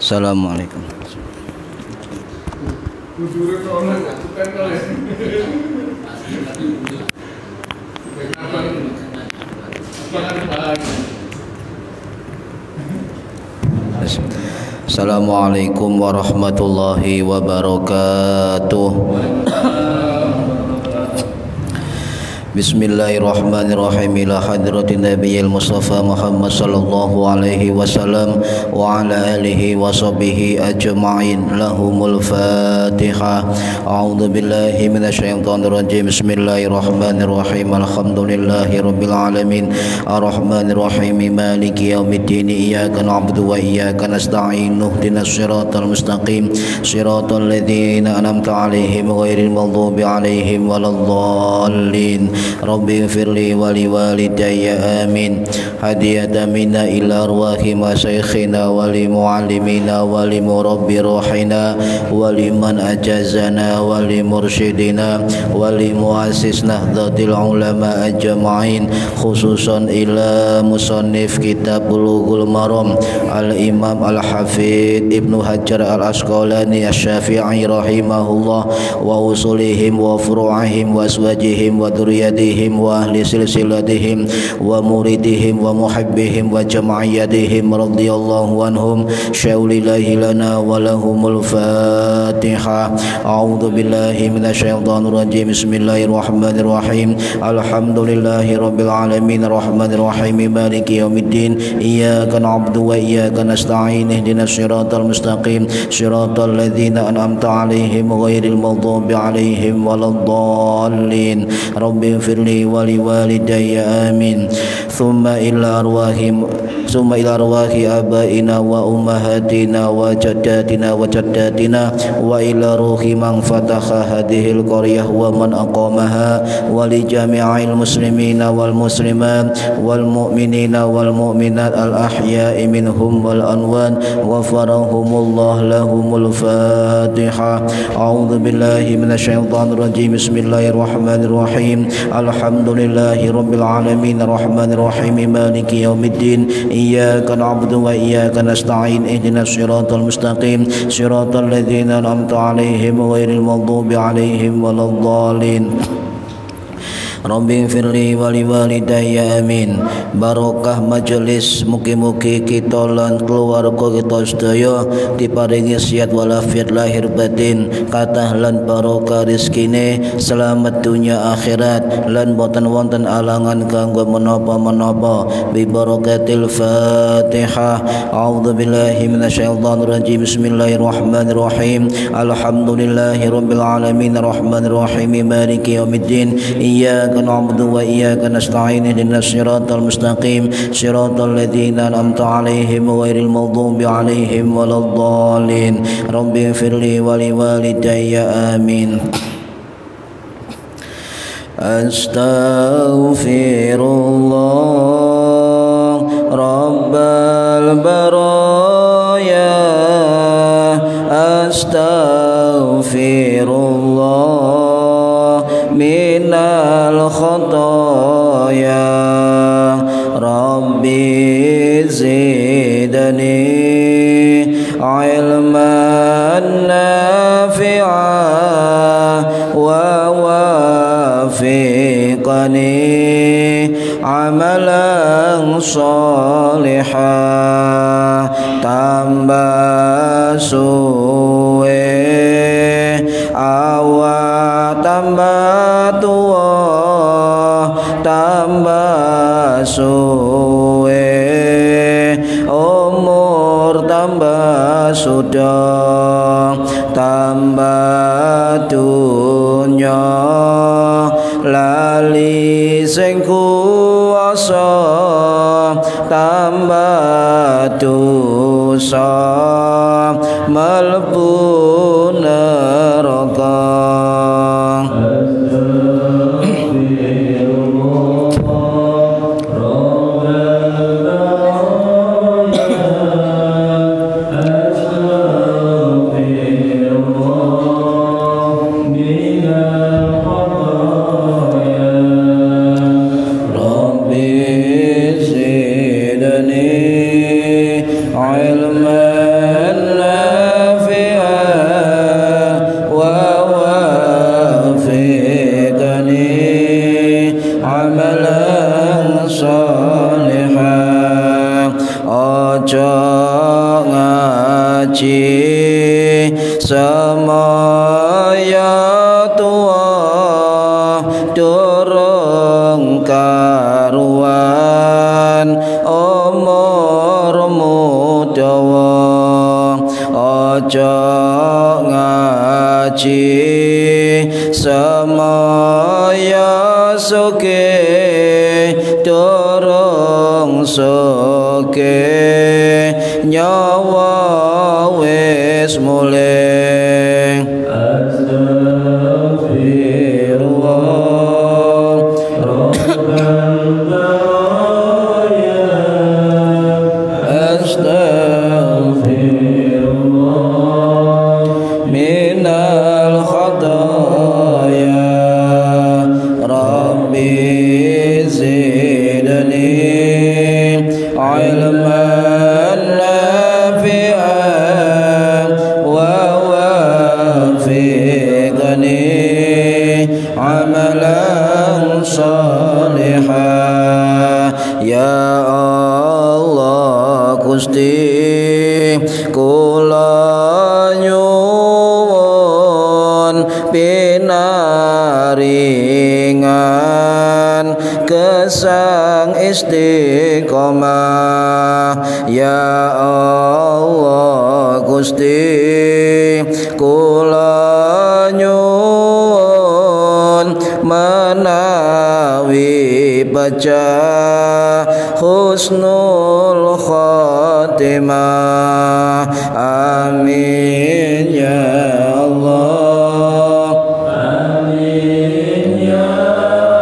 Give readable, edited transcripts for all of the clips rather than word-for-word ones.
Assalamualaikum. Assalamualaikum warahmatullahi wabarakatuh. Bismillahirrahmanirrahim. Ila hadratin nabiyil mustafa Muhammad sallallahu alaihi wasallam wa ala alihi wa sahbihi ajma'in. Lahumul Fatihah. A'udzu billahi minasyaitonir rajim. Bismillahirrahmanirrahim. Alhamdulillahi rabbil alamin. Arrahmanir rahim. Maliki yaumiddin. Iyyaka na'budu wa iyyaka nasta'in. Ihdinas siratal mustaqim. Siratal ladzina an'amta 'alaihim ghairil maghdubi 'alaihim waladdallin. Rabbi firli wali walidayya amin. Hadiyatan minna ila arwahi masyayikhina wali muallimina wali murabbi ruhina wali man ajazana wali mursyidina wali muassis nahdlatul ulama ajma'in, khususan ila musannif kitab Bulughul Maram al-Imam al-Hafidh Ibnu Hajar al-Asqalani asy-Syafi'i rahimahullah wa usulihim wa furu'ihim wa aswajihim wa dhurriyyatihim wa ahli silsilatihim wa muridihim wa muhibbihim wa jama'iyatihim radhiyallahu anhum syaulillahi lana wa lahumul Fatihah. A'udzu billahi minasyaitonir rajim. Bismillahirrahmanirrahim. Alhamdulillahi rabbil alamin arrahmanir rahim maliki yaumiddin. Iyyaka na'budu wa iyyaka nasta'in. Ihdinas siratal mustaqim. Siratal ladzina an'amta 'alaihim ghairil maghdubi 'alaihim waladdallin. Rabbi firli wali walidayya amin. Thumma ila arwahi abaina wa ummahatina wa jaddatina wa jaddatina wa ila ruhi man fataha hadhil qaryah wa man aqamaha wa li jami'il muslimina wal muslimat wal mu'minina wal mu'minat al ahya'i minhum wal anwan ghafarahumullah lahumul Fatihah. A'udzu billahi minasyaitonir rajim. Bismillahirrahmanirrahim. Alhamdulillahi rabbil alamin arrahmanir rahim maliki yaumiddin. Iyyaka na'budu wa iyyaka nasta'in. Ihdinas siratal mustaqim. Siratal ladzina an'amta 'alaihim ghairil maghdubi 'alaihim waladdallin. Rabbi firli wali walidayya amin. Barokah majelis, mugi-mugi kita lan keluarga kita sedaya diparingi sehat walafiat lahir batin, kathah lan barokah rezekine, selamat dunia akhirat lan boten wonten alangan kanggo menapa-menapa bi barakatil Fatihah. A'udzu billahi minasyaitonir rajim. Bismillahirrahmanirrahim. Alhamdulillahi rabbil alamin arrahmanir rahim maliki yaumiddin. Iyyaka na'budu wa iyyaka nasta'in. Ihdinas siratal mustaqim. Siratal ladzina an'amta 'alaihim ghairil maghdubi 'alaihim waladdallin. Rabbi firli wali walidayya amin. Astaghfirullah rabbal baraya. Astaghfirullah minal khotoya. Rabbi zidni ilman nafi'an wa wafiqni amalan salihan. Tambah suwe awak tambah tua, tambah suwe umur tambah sudah, tambah dunya lali sing kuasa, tambah dosa mlebu neraka. ojo ngaji semaya tua durung karuan umurmu dawa ojo ngaji semaya suke durung suke nyawa wis mulih astagfirullah rabbana ya astagfirullah minal khataaya rabbi zidni ilman nafi'an wa wafiqni amalan salihah ya Allah Gusti kula nyuwun pinaringan kesang istiqomah ya Allah Gusti kula nyuwun menawi baca husnul khatimah amin ya Allah amin ya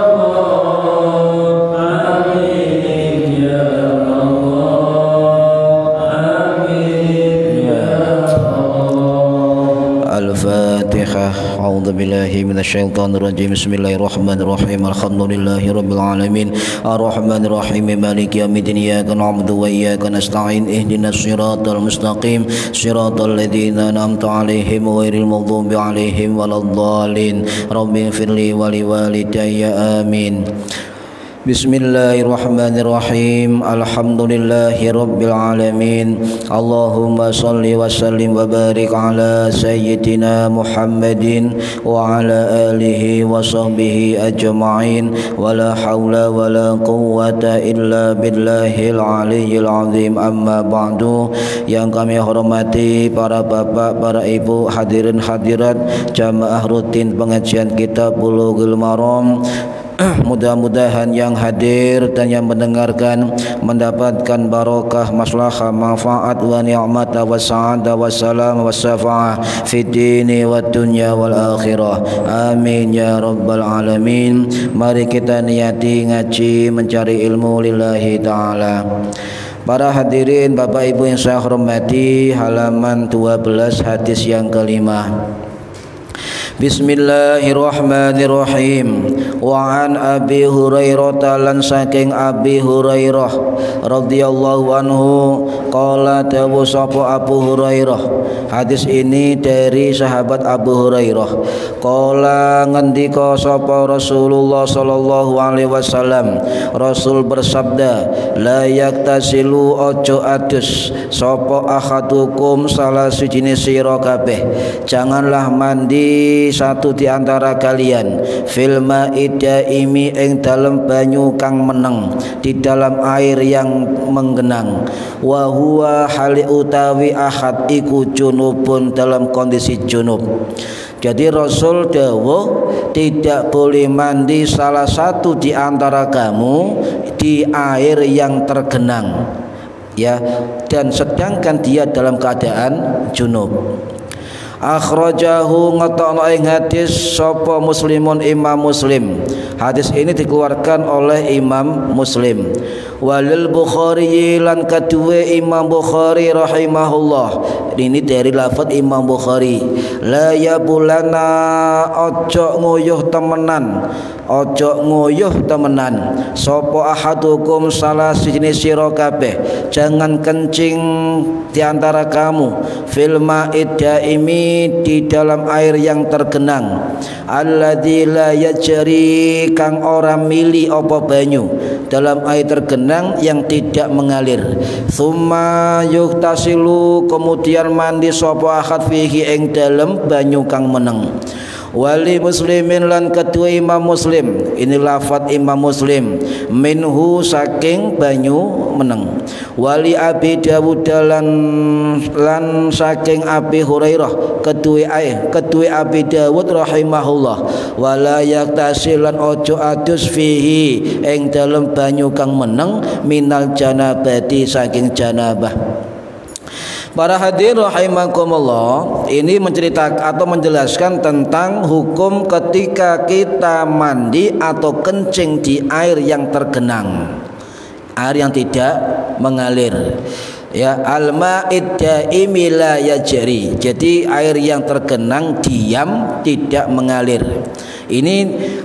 Allah amin ya Allah amin ya Allah Al-Fatihah. A'udzu billahi minasyaitonir rajim. Bismillahirrahmanirrahim. Alhamdulillahi rabbil alamin. Arrahmanir rahim. Maliki yaumiddin. Iyyaka na'budu wa iyyaka nasta'in. Ihdinas siratal mustaqim. Siratal ladzina an'amta 'alaihim ghairil maghdubi 'alaihim waladdallin. Rabbighfirli wa liwalidayya. Amin. Bismillahirrahmanirrahim. Alhamdulillahi rabbil alamin. Allahumma salli wa sallim wa barik ala sayyidina Muhammadin wa ala alihi wa sahbihi ajma'in. Wa la hawla wa la quwwata illa billahil aliyyil azim. Amma ba'du. Yang kami hormati para bapak, para ibu, hadirin hadirat jamaah rutin pengajian kitab Bulughul Maram. Mudah-mudahan yang hadir dan yang mendengarkan mendapatkan barokah, maslahah, manfaat wa ni'mat wa sa'adah wa salam wa syafa'ah fid dini wad dunya wal akhirah. Amin ya rabbal alamin. Mari kita niati ngaji mencari ilmu lillahi ta'ala. Para hadirin Bapak Ibu yang saya hormati, halaman 12 hadis yang kelima. Bismillahirrahmanirrahim. Wa an Abi Hurairah lan saking Abi Hurairah radhiyallahu anhu qala dawu sapa Abu Hurairah. Hadis ini dari sahabat Abu Hurairah. Qala ngendika sapa Rasulullah sallallahu alaihi wasallam. Rasul bersabda, la yaktasilu ojo adus sapa ahadukum salah sijine sira kabeh. Janganlah mandi satu di antara kalian fil ma'idaimi ing dalam banyu kang meneng, di dalam air yang menggenang. Wa huwa hali utawi ahad iku junubun, dalam kondisi junub. Jadi Rasul dawuh tidak boleh mandi salah satu di antara kamu di air yang tergenang, ya, dan sedangkan dia dalam keadaan junub. Akhrajahu ngetokno ing hadis sapa Muslimun Imam Muslim. Hadis ini dikeluarkan oleh Imam Muslim. Walil Bukhari lan kedua Imam Bukhari rahimahullah. Ini dari lafaz Imam Bukhari. La yabulana ojo nguyuh temenan, ojo nguyuh temenan. Sapa ahadukum salah siji sira kabeh, jangan kencing di antara kamu fil ma'id daimi di dalam air yang tergenang, alladzi la yajri kang ora mili apa banyu, dalam air tergenang yang tidak mengalir. Tsumma yuktasilu kemudian mandi sapa ahad fihi ing dalem banyu kang meneng. Wali muslimin lan ketua Imam Muslim, ini lafaz Imam Muslim, minhu saking banyu meneng. Wali Abi Dawud lan saking Abi Hurairah ketua Abi Dawud rahimahullah, wala yaktasilan ojo adus fihi ing dalem banyu kang meneng minal janabati saking janabah. Para hadirin rahimakumullah, ini menceritakan atau menjelaskan tentang hukum ketika kita mandi atau kencing di air yang tergenang, air yang tidak mengalir. Ya, al-ma'id daimi la yajri. Jadi air yang tergenang diam tidak mengalir. Ini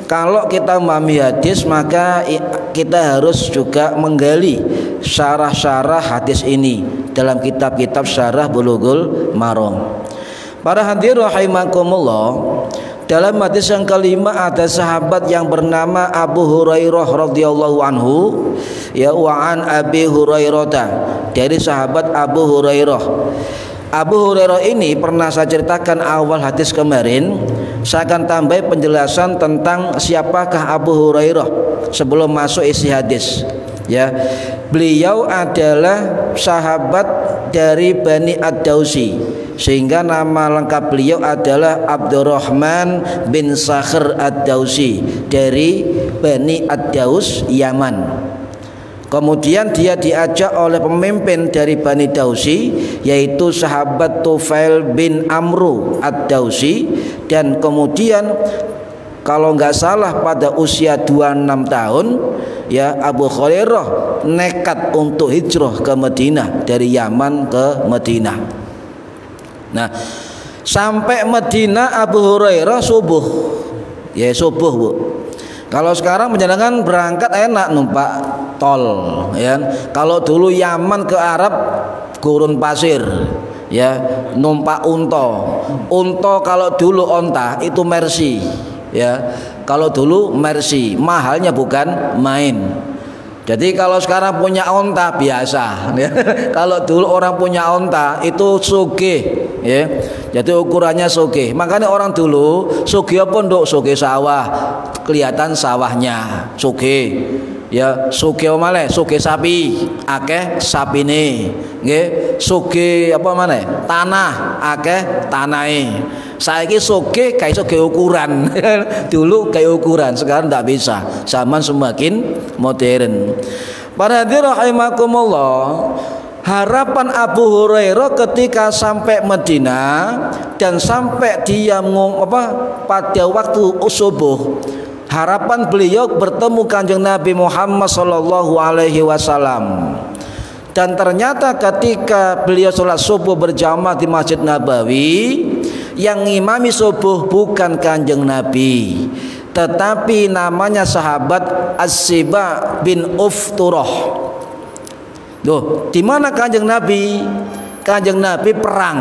kalau kita memahami hadis maka kita harus juga menggali syarah-syarah hadis ini dalam kitab-kitab syarah Bulughul Maram. Para hadirin rahimakumullah, dalam hadis yang kelima ada sahabat yang bernama Abu Hurairah radhiyallahu anhu, ya, wa an Abi Hurairah, dari sahabat Abu Hurairah. Abu Hurairah ini pernah saya ceritakan awal hadis kemarin. Saya akan tambah penjelasan tentang siapakah Abu Hurairah sebelum masuk isi hadis. Ya, beliau adalah sahabat dari Bani Ad-Dausi, sehingga nama lengkap beliau adalah Abdurrahman bin Sakhr Ad-Dausi dari Bani Ad-Daus, Yaman. Kemudian dia diajak oleh pemimpin dari Bani Dausi, yaitu sahabat Tufail bin Amru Ad-Dausi. Dan kemudian kalau nggak salah pada usia 26 tahun, ya, Abu Hurairah nekat untuk hijrah ke Madinah, dari Yaman ke Madinah. Nah, sampai Madinah Abu Hurairah subuh, ya, subuh, Bu. Kalau sekarang menjalankan berangkat enak numpak tol, ya. Kalau dulu Yaman ke Arab gurun pasir, ya, numpak unta. Unta kalau dulu onta itu Mercy, ya. Kalau dulu Mercy, mahalnya bukan main. Jadi kalau sekarang punya onta biasa, ya. Kalau dulu orang punya onta itu sugih, ya. Jadi ukurannya sugih. Makanya orang dulu sugih apa nduk? Sugih sawah, kelihatan sawahnya, sugih. Ya, sugih malih, sugih sapi, akeh sapine. Nggih, sugih apa maneh? Tanah, akeh tanahe. Saiki sugih kayak sugih ukuran. Dulu kayak ukuran, sekarang tidak bisa. Zaman semakin modern. Para hadirin rahimakumullah, harapan Abu Hurairah ketika sampai Madinah dan sampai dia pada waktu subuh, harapan beliau bertemu Kanjeng Nabi Muhammad sallallahu alaihi wasallam. Dan ternyata ketika beliau sholat subuh berjamaah di Masjid Nabawi, yang ngimami subuh bukan Kanjeng Nabi, tetapi namanya sahabat As-Siba bin Ufturah. Loh, di mana Kanjeng Nabi? Kanjeng Nabi perang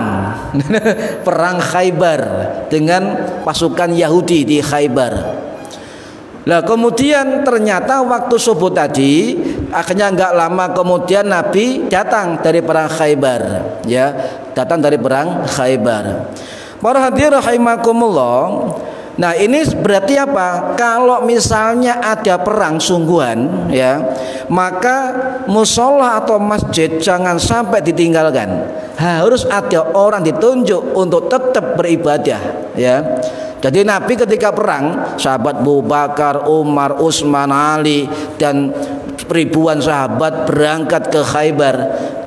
perang Khaybar dengan pasukan Yahudi di Khaybar. Nah, kemudian ternyata waktu subuh tadi, akhirnya enggak lama kemudian Nabi datang dari perang Khaybar, ya, datang dari perang Khaybar. Para hadirin rahimakumullah. Nah, ini berarti apa? Kalau misalnya ada perang sungguhan, ya, maka musola atau masjid jangan sampai ditinggalkan. Harus ada orang ditunjuk untuk tetap beribadah, ya. Jadi Nabi ketika perang, sahabat Abu Bakar, Umar, Utsman, Ali dan ribuan sahabat berangkat ke Khaybar,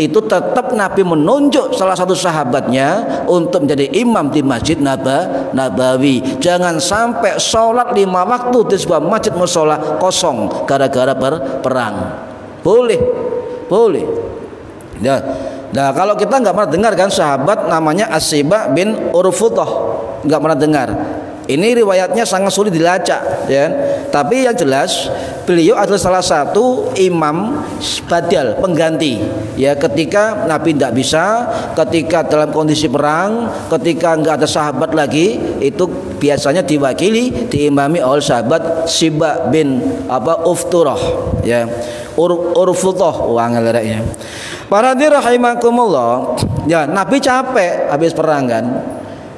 itu tetap Nabi menunjuk salah satu sahabatnya untuk menjadi imam di Masjid Nabawi. Jangan sampai sholat 5 waktu di sebuah masjid musola kosong gara-gara berperang. Boleh. Nah, kalau kita nggak pernah dengar kan sahabat namanya As-Siba bin Urfuthah, nggak pernah dengar. Ini riwayatnya sangat sulit dilacak, ya. Tapi yang jelas beliau adalah salah satu imam badal, pengganti. Ya, ketika Nabi tidak bisa, ketika dalam kondisi perang, ketika nggak ada sahabat lagi, itu biasanya diwakili, diimami oleh sahabat Siba bin Ufturah, ya. Urfutah wangelernya. Para hadirin rahimakumullah, ya, Nabi capek habis perang kan.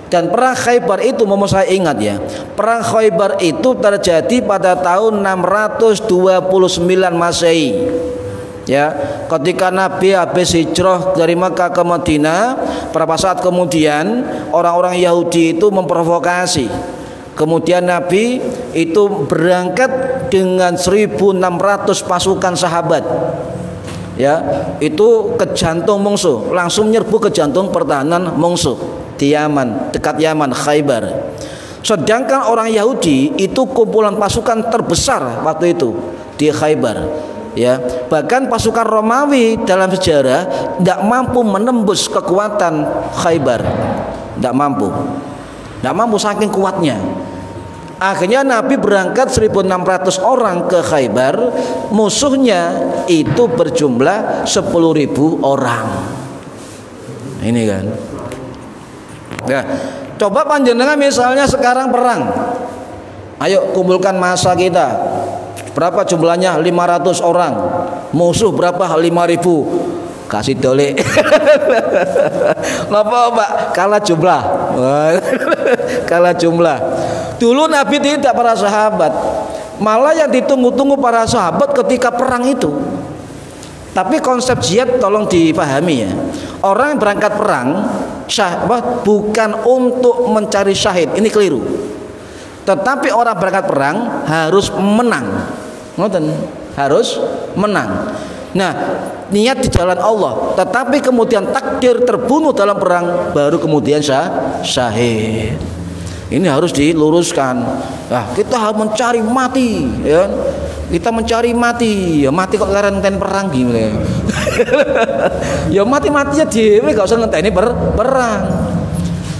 Dan perang Khaybar itu mau saya ingat ya, perang Khaybar itu terjadi pada tahun 629 Masehi. Ya, ketika Nabi habis hijrah dari Makkah ke Madinah, beberapa saat kemudian orang-orang Yahudi itu memprovokasi. Kemudian Nabi itu berangkat dengan 1.600 pasukan sahabat. Ya, itu ke jantung musuh, langsung nyerbu ke jantung pertahanan musuh di Yaman, dekat Yaman, Khaybar. Sedangkan orang Yahudi itu kumpulan pasukan terbesar waktu itu di Khaybar. Ya, bahkan pasukan Romawi dalam sejarah tidak mampu menembus kekuatan Khaybar, tidak mampu saking kuatnya. Akhirnya Nabi berangkat 1.600 orang ke Khaybar, musuhnya itu berjumlah 10.000 orang. Ini kan. Ya, coba panjenengan misalnya sekarang perang. Ayo kumpulkan massa kita. Berapa jumlahnya? 500 orang. Musuh berapa? 5.000. Kasih dole. Ngapa Pak? Kalah jumlah. Kalah jumlah. Dulu Nabi tidak para sahabat, malah yang ditunggu-tunggu para sahabat ketika perang itu. Tapi konsep jihad tolong dipahami ya. Orang yang berangkat perang bukan untuk mencari syahid, ini keliru. Tetapi orang berangkat perang harus menang. Ngoten, harus menang. Nah, niat di jalan Allah, tetapi kemudian takdir terbunuh dalam perang, baru kemudian syahid. Ini harus diluruskan. Nah, kita harus mencari mati, ya. Kita mencari mati, ya mati kok ngenten perang gimana? Ya mati-matinya dhewe gak usah ngenteni perang.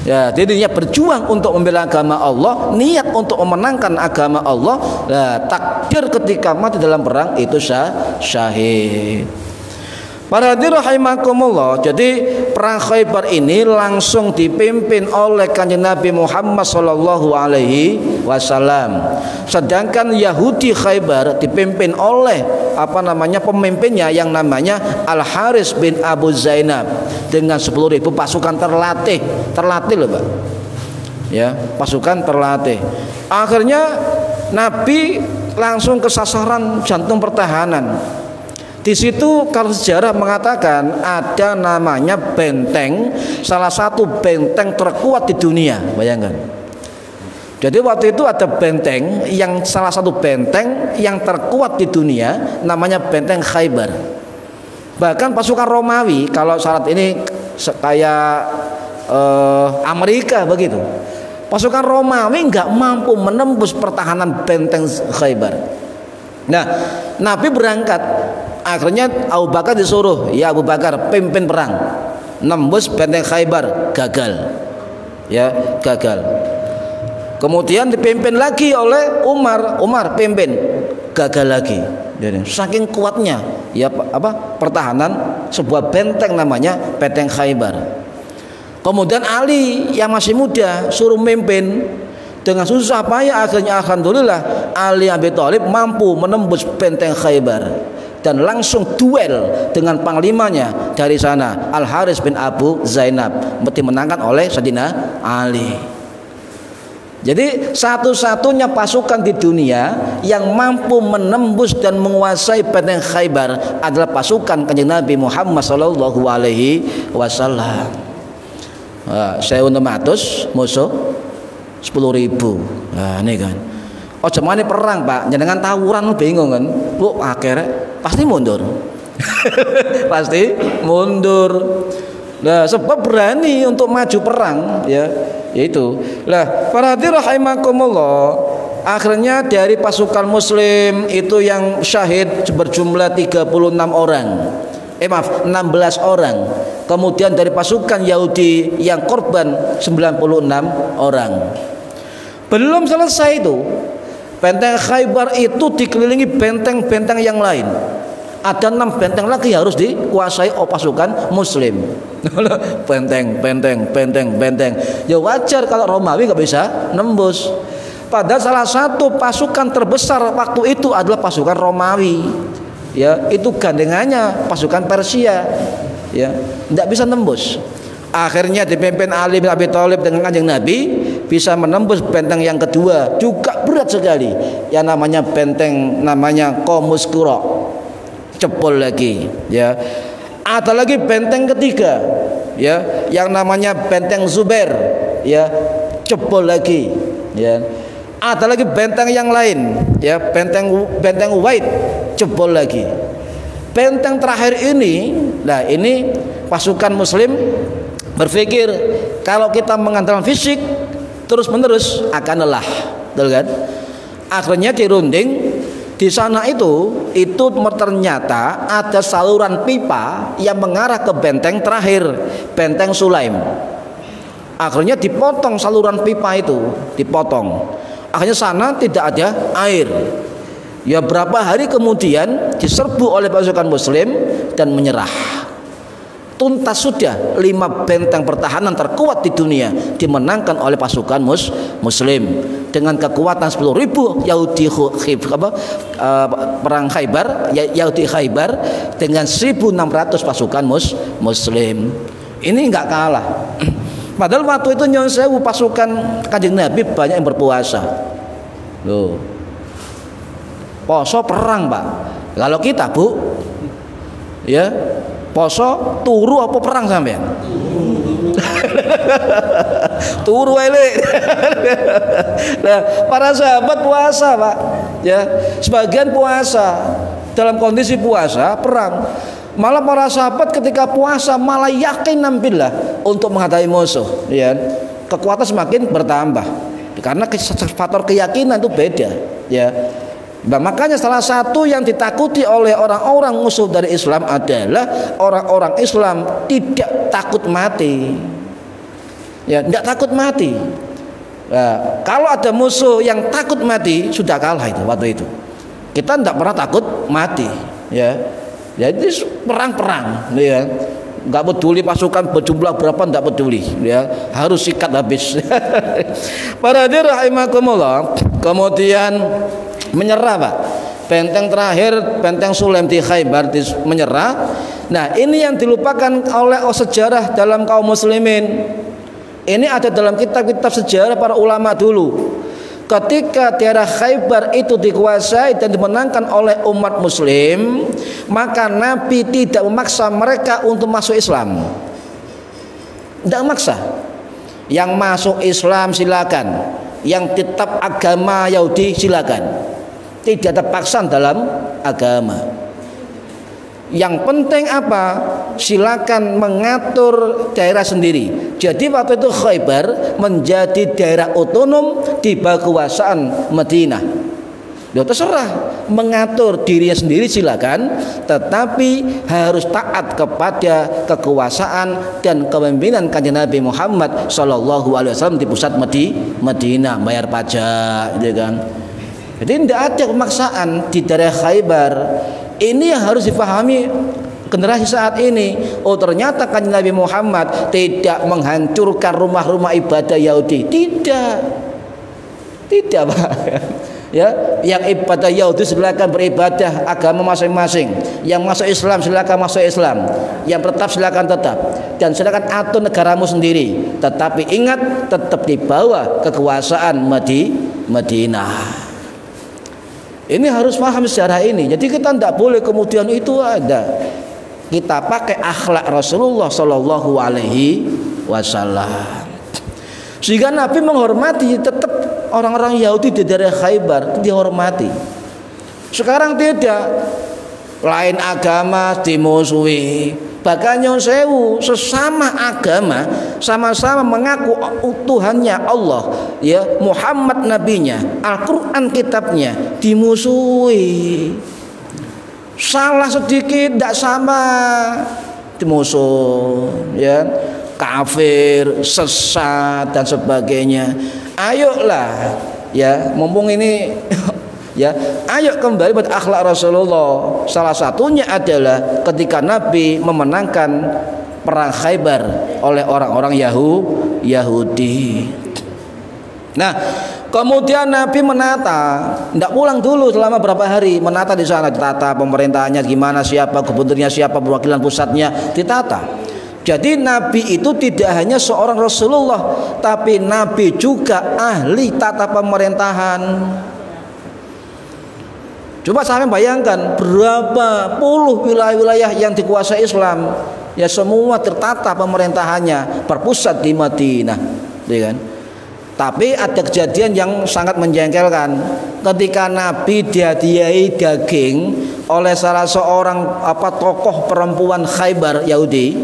Ya, jadi niat berjuang untuk membela agama Allah, niat untuk memenangkan agama Allah. Nah, takdir ketika mati dalam perang itu syahid. Para hadirin rahimakumullah, jadi perang Khaybar ini langsung dipimpin oleh Kanjeng Nabi Muhammad sallallahu alaihi wasallam. Sedangkan Yahudi Khaybar dipimpin oleh pemimpinnya yang namanya Al Haris bin Abu Zainab dengan 10.000 pasukan terlatih loh Pak. Ya, pasukan terlatih. Akhirnya Nabi langsung ke sasaran jantung pertahanan. Di situ kalau sejarah mengatakan ada namanya benteng, salah satu benteng terkuat di dunia, bayangkan. Jadi waktu itu ada benteng yang salah satu benteng yang terkuat di dunia, namanya benteng Khaybar. Bahkan pasukan Romawi, kalau saat ini kayak Amerika begitu, pasukan Romawi nggak mampu menembus pertahanan benteng Khaybar. Nah, Nabi berangkat. Akhirnya Abu Bakar disuruh, ya Abu Bakar pimpin perang, nembus benteng Khaybar, gagal. Ya, gagal. Kemudian dipimpin lagi oleh Umar pimpin, gagal lagi. Jadi, saking kuatnya ya pertahanan sebuah benteng namanya benteng Khaybar. Kemudian Ali yang masih muda suruh memimpin. Dengan susah payah akhirnya alhamdulillah Ali Abi Thalib mampu menembus benteng Khaybar dan langsung duel dengan panglimanya dari sana, Al Haris bin Abu Zainab, dimenangkan oleh Sayyidina Ali. Jadi satu-satunya pasukan di dunia yang mampu menembus dan menguasai benteng Khaybar adalah pasukan Kanjeng Nabi Muhammad sallallahu alaihi wasallam. 1.600 musuh 10.000. Nah, ini kan. Oh, jemane perang, Pak. Jenengan tawuran bingung kan. Lu akhirnya pasti mundur. Pasti mundur. Nah, sebab berani untuk maju perang, ya, yaitu. Lah, para hadirin rahimakumullah, akhirnya dari pasukan muslim itu yang syahid berjumlah 36 orang. 16 orang. Kemudian dari pasukan Yahudi yang korban 96 orang. Belum selesai itu, Benteng Khaybar itu dikelilingi benteng-benteng yang lain. Ada 6 benteng lagi harus dikuasai oleh pasukan Muslim. benteng. Ya wajar kalau Romawi nggak bisa nembus. Padahal salah satu pasukan terbesar waktu itu adalah pasukan Romawi. Ya, itu gandengannya pasukan Persia. Ya, tidak bisa nembus. Akhirnya dipimpin Ali bin Abi Thalib dengan Kanjeng Nabi bisa menembus benteng yang kedua, juga berat sekali. Yang namanya benteng namanya Qomus Qura. Jebol lagi, ya. Ada lagi benteng ketiga, ya, yang namanya benteng Zubair, ya, jebol lagi, ya. Ada lagi benteng yang lain, ya, benteng Uwaid, jebol lagi. Benteng terakhir ini, nah ini pasukan Muslim berpikir kalau kita mengandalkan fisik terus menerus akan lelah, betul kan? Akhirnya dirunding di sana itu ternyata ada saluran pipa yang mengarah ke benteng terakhir, benteng Sulaim. Akhirnya dipotong saluran pipa itu, dipotong. Akhirnya sana tidak ada air. Ya berapa hari kemudian diserbu oleh pasukan Muslim dan menyerah. Tuntas sudah 5 benteng pertahanan terkuat di dunia dimenangkan oleh pasukan Muslim dengan kekuatan 10.000 Yahudi perang Khaybar, Yahudi Khaybar dengan 1.600 pasukan Muslim. Ini enggak kalah. Padahal waktu itu nyon sewu pasukan Kanjeng Nabi banyak yang berpuasa. Loh. Poso perang, Pak. Kalau kita, Bu, ya, poso turu apa perang sampean? Turu wae. Nah, para sahabat puasa, Pak. Ya, sebagian puasa dalam kondisi puasa perang. Malah para sahabat ketika puasa malah yakin nampillah untuk menghadapi musuh, ya. Kekuatan semakin bertambah. Karena faktor keyakinan itu beda, ya. Nah, makanya salah satu yang ditakuti oleh orang-orang musuh dari Islam adalah orang-orang Islam tidak takut mati. Ya, tidak takut mati. Nah, kalau ada musuh yang takut mati sudah kalah itu waktu itu. Kita tidak pernah takut mati, ya. Jadi perang-perang, ya. Nggak peduli pasukan berjumlah berapa, nggak peduli, ya. Harus sikat habis. Para hadirin rahimakumullah, kemudian menyerah, Pak. Benteng terakhir, benteng Sulaim di Khaybar menyerah. Nah, ini yang dilupakan oleh sejarah dalam kaum muslimin. Ini ada dalam kitab-kitab sejarah para ulama dulu. Ketika daerah Khaybar itu dikuasai dan dimenangkan oleh umat muslim, maka Nabi tidak memaksa mereka untuk masuk Islam. Tidak memaksa. Yang masuk Islam silakan, yang tetap agama Yahudi silakan. Tidak ada paksaan dalam agama. Yang penting apa? Silakan mengatur daerah sendiri. Jadi waktu itu Khaybar menjadi daerah otonom di bawah kekuasaan Madinah. Ya terserah, mengatur dirinya sendiri silakan, tetapi harus taat kepada kekuasaan dan kepemimpinan Kanjeng Nabi Muhammad SAW di pusat Madinah, bayar pajak, gitu kan. Jadi tidak ada pemaksaan di daerah Khaybar. Ini yang harus dipahami generasi saat ini. Oh, ternyata Kanjeng Nabi Muhammad tidak menghancurkan rumah-rumah ibadah Yahudi. Tidak, Pak. Ya, yang ibadah Yahudi silakan beribadah agama masing-masing. Yang masuk Islam silakan masuk Islam. Yang tetap silakan tetap. Dan silakan atur negaramu sendiri. Tetapi ingat, tetap di bawah kekuasaan Madinah. Ini harus paham sejarah ini. Jadi kita tidak boleh kemudian itu ada. Kita pakai akhlak Rasulullah Shallallahu Alaihi Wasallam. Sehingga Nabi menghormati tetap orang-orang Yahudi di daerah Khaybar dihormati. Sekarang tidak. Lain agama dimusuhi. Bahkan nyon sewu sesama agama sama-sama mengaku Tuhannya Allah, ya, Muhammad nabinya, Al-Qur'an kitabnya dimusuhi. Salah sedikit tidak sama dimusuh, ya, kafir, sesat dan sebagainya. Ayolah ya mumpung ini ya, ayo kembali pada akhlak Rasulullah. Salah satunya adalah ketika Nabi memenangkan perang Khaybar oleh orang-orang Yahudi. Nah, kemudian Nabi menata, tidak pulang dulu selama berapa hari, menata di sana, ditata pemerintahannya gimana, siapa gubernurnya, siapa perwakilan pusatnya, ditata. Jadi Nabi itu tidak hanya seorang Rasulullah, tapi Nabi juga ahli tata pemerintahan. Coba sampai bayangkan berapa puluh wilayah-wilayah yang dikuasai Islam, ya semua tertata pemerintahannya, berpusat di Madinah, ya kan? Tapi ada kejadian yang sangat menjengkelkan ketika Nabi dihadiahi daging oleh salah seorang tokoh perempuan Khaybar Yahudi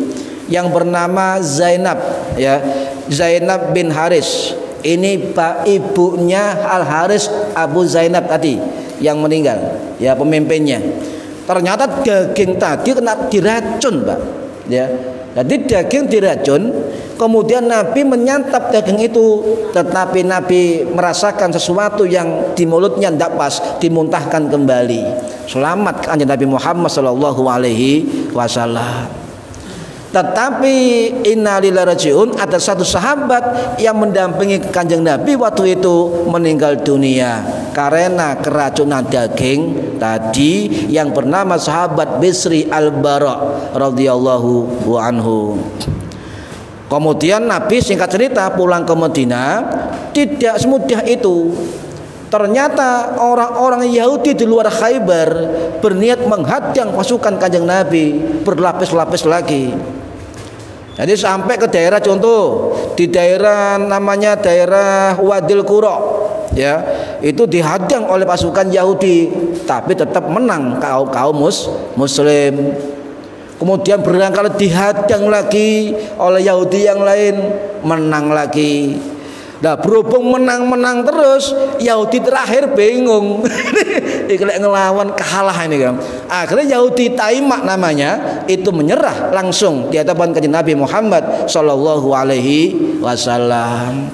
yang bernama Zainab, ya, Zainab bin Haris. Ini ibunya Al Haris Abu Zainab tadi yang meninggal, ya, pemimpinnya. Ternyata daging tadi kena diracun, Pak, ya. Jadi daging diracun, kemudian Nabi menyantap daging itu, tetapi Nabi merasakan sesuatu yang di mulutnya tidak pas, dimuntahkan kembali. Selamat kanjeng Nabi Muhammad sallallahu alaihi wasallam. Tetapi innalillahi rajiun, ada satu sahabat yang mendampingi kanjeng Nabi waktu itu meninggal dunia karena keracunan daging tadi, yang bernama sahabat Bisri al-Bara radhiyallahu anhu. Kemudian Nabi singkat cerita pulang ke Madinah. Tidak semudah itu. Ternyata orang-orang Yahudi di luar Khaybar berniat menghadang pasukan kanjeng Nabi, berlapis-lapis lagi. Jadi sampai ke daerah, contoh di daerah namanya daerah Wadil Qura, ya, itu dihadang oleh pasukan Yahudi, tapi tetap menang kaum Muslim. Kemudian berangkali dihadang lagi oleh Yahudi yang lain, menang lagi. Nah, berhubung menang terus, Yahudi terakhir bingung. Ini ngelawan kalah ini kan. Akhirnya Yahudi Taimak namanya itu menyerah langsung di hadapan kanjeng Nabi Muhammad sallallahu alaihi wasallam.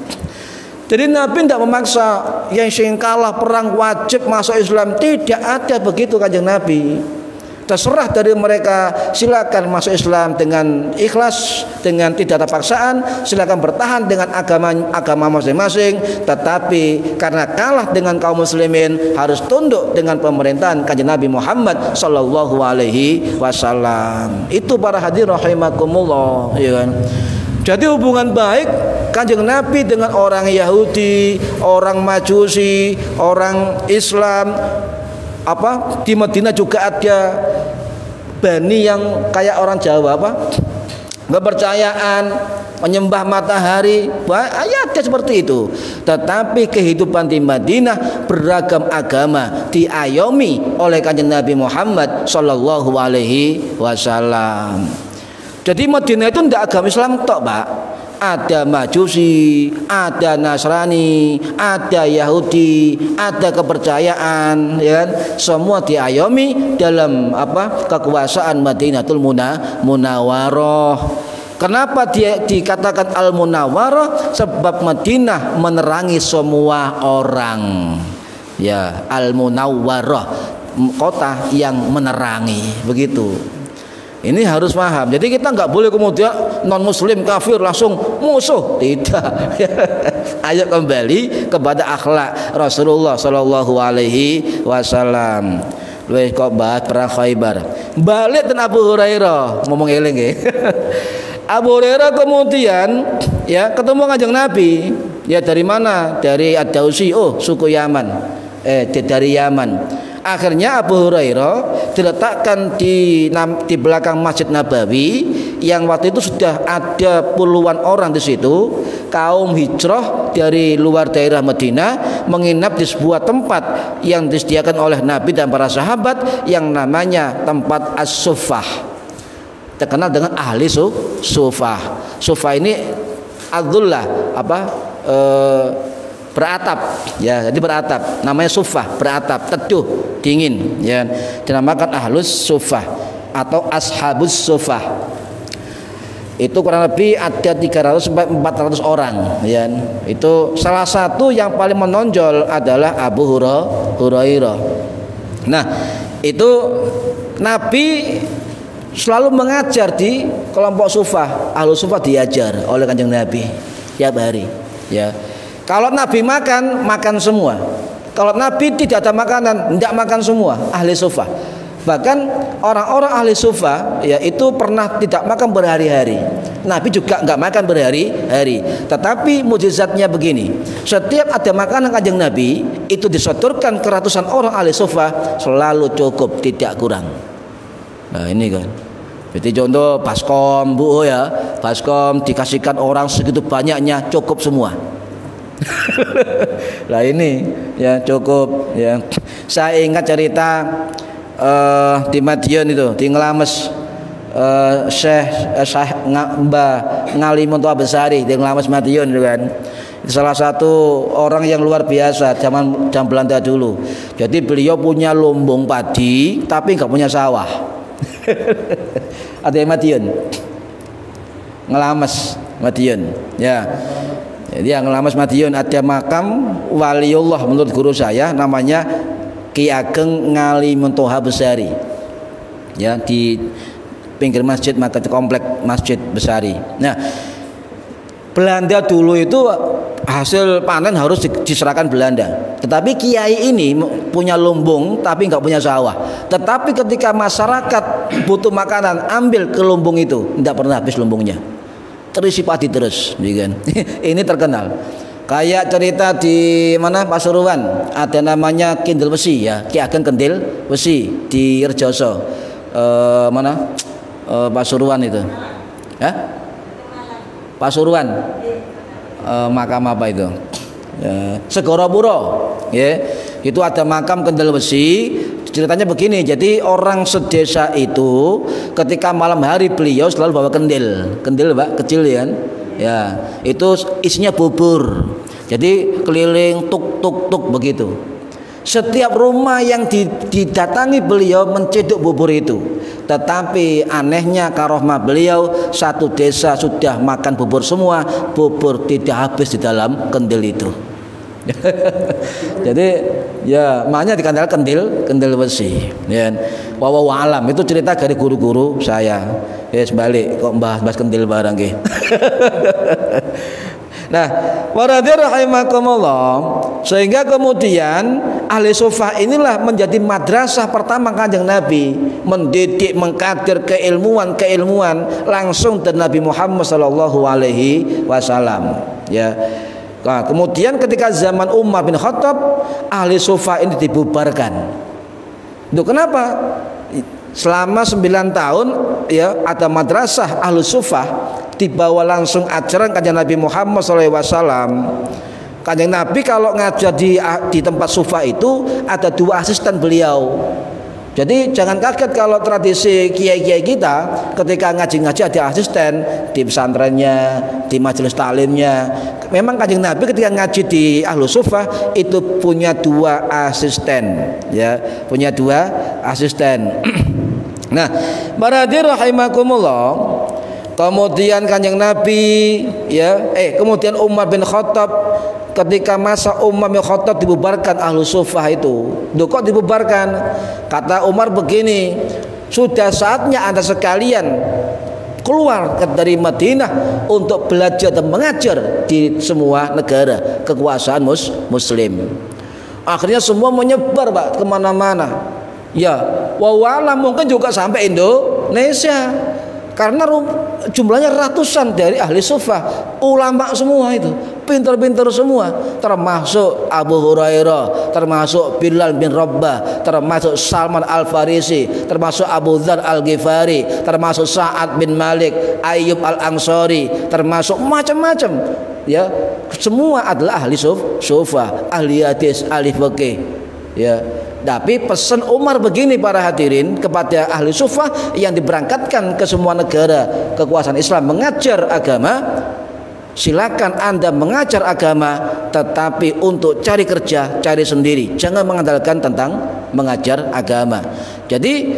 Jadi Nabi tidak memaksa yang sing kalah perang wajib masuk Islam, tidak ada begitu kanjeng Nabi. Terserah dari mereka, silakan masuk Islam dengan ikhlas, dengan tidak ada paksaan, silakan bertahan dengan agama masing-masing, tetapi karena kalah dengan kaum muslimin harus tunduk dengan pemerintahan kanjeng Nabi Muhammad sallallahu alaihi wasallam. Itu para hadirin rahimakumullah, ya kan? Jadi hubungan baik kanjeng Nabi dengan orang Yahudi, orang Majusi, orang Islam, di Madinah juga ada Bani yang kayak orang Jawa, kepercayaan menyembah matahari, ada seperti itu. Tetapi kehidupan di Madinah beragam agama diayomi oleh kanjeng Nabi Muhammad sallallahu alaihi wasallam. Jadi Madinah itu tidak agama Islam tok, Pak. Ada Majusi, ada Nasrani, ada Yahudi, ada kepercayaan, ya kan? Semua diayomi dalam kekuasaan Madinatul Munawwarah. Kenapa dia dikatakan Al-Munawwarah? Sebab Madinah menerangi semua orang. Ya, Al-Munawwarah, kota yang menerangi, begitu. Ini harus paham. Jadi kita nggak boleh kemudian non muslim kafir langsung musuh, tidak. Ayo kembali kepada akhlak Rasulullah sallallahu alaihi wasallam. Wes kok bahas perang Khaybar. Balik dan Abu Hurairah ngomong eling nggih. Abu Hurairah kemudian ya ketemu kanjeng Nabi. Ya dari mana? Dari Ad-Dausi, suku Yaman. Dari Yaman. Akhirnya Abu Hurairah diletakkan di belakang Masjid Nabawi, yang waktu itu sudah ada puluhan orang di situ, kaum hijrah dari luar daerah Madinah menginap di sebuah tempat yang disediakan oleh Nabi dan para sahabat yang namanya tempat As-Suffah, terkenal dengan ahli Suffah. Suffah ini adzullah beratap, ya, jadi beratap, namanya Suffah, beratap, teduh, dingin, ya, dinamakan Ahlus Suffah atau Ashabus Suffah. Itu kurang lebih ada 300 sampai 400 orang ya. Itu salah satu yang paling menonjol adalah Abu Hurairah. Nah, itu Nabi selalu mengajar di kelompok sufah. Ahlu sufah diajar oleh Kanjeng Nabi tiap hari ya. Kalau Nabi makan semua. Kalau Nabi tidak ada makanan, tidak makan semua ahli sufah. Bahkan orang-orang ahli sufa ya itu pernah tidak makan berhari-hari. Nabi juga nggak makan berhari-hari. Tetapi mukjizatnya begini, setiap ada makanan Kanjeng Nabi itu disodorkan ke ratusan orang ahli sufa, selalu cukup, tidak kurang. Nah ini kan, jadi contoh baskom bu ya, baskom dikasihkan orang segitu banyaknya, cukup semua. Lah ini ya cukup ya. Saya ingat cerita di Madiun itu di Ngelames, Syekh Mbah Ngalimuntoha Besari di Ngelames Madiun itu kan. Itu salah satu orang yang luar biasa zaman Belanda dulu. Jadi beliau punya lumbung padi tapi nggak punya sawah. Ada yang Madiun, Ngelames Madiun ya. Jadi yang Ngelames Madiun ada makam waliullah menurut guru saya namanya Ki Ageng Ngalimuntoha Besari ya, di pinggir masjid, maka komplek Masjid Besari. Nah, Belanda dulu itu hasil panen harus diserahkan Belanda. Tetapi kiai ini punya lumbung tapi nggak punya sawah. Tetapi ketika masyarakat butuh makanan, ambil ke lumbung itu, tidak pernah habis lumbungnya. Terisi padi terus, kan? Ini terkenal. Kayak cerita di mana Pasuruan ada namanya Kindel Besi ya, Ki Ageng Kendil Besi di Rejoso. Mana Pasuruan itu? Ya? Pasuruan. Makam apa itu? Segorowuro. Ya. Itu ada makam Kendil Besi. Ceritanya begini, jadi orang sedesa itu ketika malam hari beliau selalu bawa kendil, Pak, kecil ya. Ya, itu isinya bubur. Jadi keliling tuk tuk tuk begitu. Setiap rumah yang didatangi beliau menceduk bubur itu. Tetapi anehnya karomah beliau, satu desa sudah makan bubur semua, bubur tidak habis di dalam kendil itu. Jadi ya makanya dikandal kendil besi. Ya. Wawaw alam itu cerita dari guru-guru saya. Ya sebalik kok bahas kendil barang ke. Nah, waradhir rahimakumullah, sehingga kemudian ahli sufah inilah menjadi madrasah pertama Kanjeng Nabi, mendidik, mengkadir keilmuan langsung dari Nabi Muhammad sallallahu alaihi wasallam. Ya. Nah, kemudian ketika zaman Umar bin Khattab, ahli sufah ini dibubarkan. Itu kenapa? Selama 9 tahun ya ada madrasah ahli sufah, dibawa langsung ajaran Kanjeng Nabi Muhammad SAW. Kanjeng Nabi kalau ngajar di tempat sufah itu ada 2 asisten beliau. Jadi jangan kaget kalau tradisi kiai-kiai kita ketika ngaji-ngaji ada asisten di pesantrennya, di majelis taklimnya. Memang Kanjeng Nabi ketika ngaji di Ahlus Sufah itu punya 2 asisten, ya, punya 2 asisten. Nah, baradir rahimakumullah. Kemudian Kanjeng Nabi ya, kemudian Umar bin Khattab, ketika masa Umar bin Khattab dibubarkan Ahlus Sufah itu. Duh, kok dibubarkan? Kata Umar begini, sudah saatnya Anda sekalian keluar dari Madinah untuk belajar dan mengajar di semua negara kekuasaan muslim. Akhirnya semua menyebar Pak kemana-mana. Ya, wawala mungkin juga sampai Indonesia. Karena jumlahnya ratusan dari ahli sufah, ulama semua itu, pintar-pintar semua, termasuk Abu Hurairah, termasuk Bilal bin Rabah, termasuk Salman Al-Farisi, termasuk Abu Dzar Al-Ghifari, termasuk Sa'ad bin Malik, Ayyub Al-Ansari, termasuk macam-macam. Ya, semua adalah ahli sufah, ahli hadis, ahli fikih. Ya. Tapi pesan Umar begini para hadirin kepada ahli sufah yang diberangkatkan ke semua negara kekuasaan Islam mengajar agama, silakan Anda mengajar agama, tetapi untuk cari kerja cari sendiri, jangan mengandalkan tentang mengajar agama. Jadi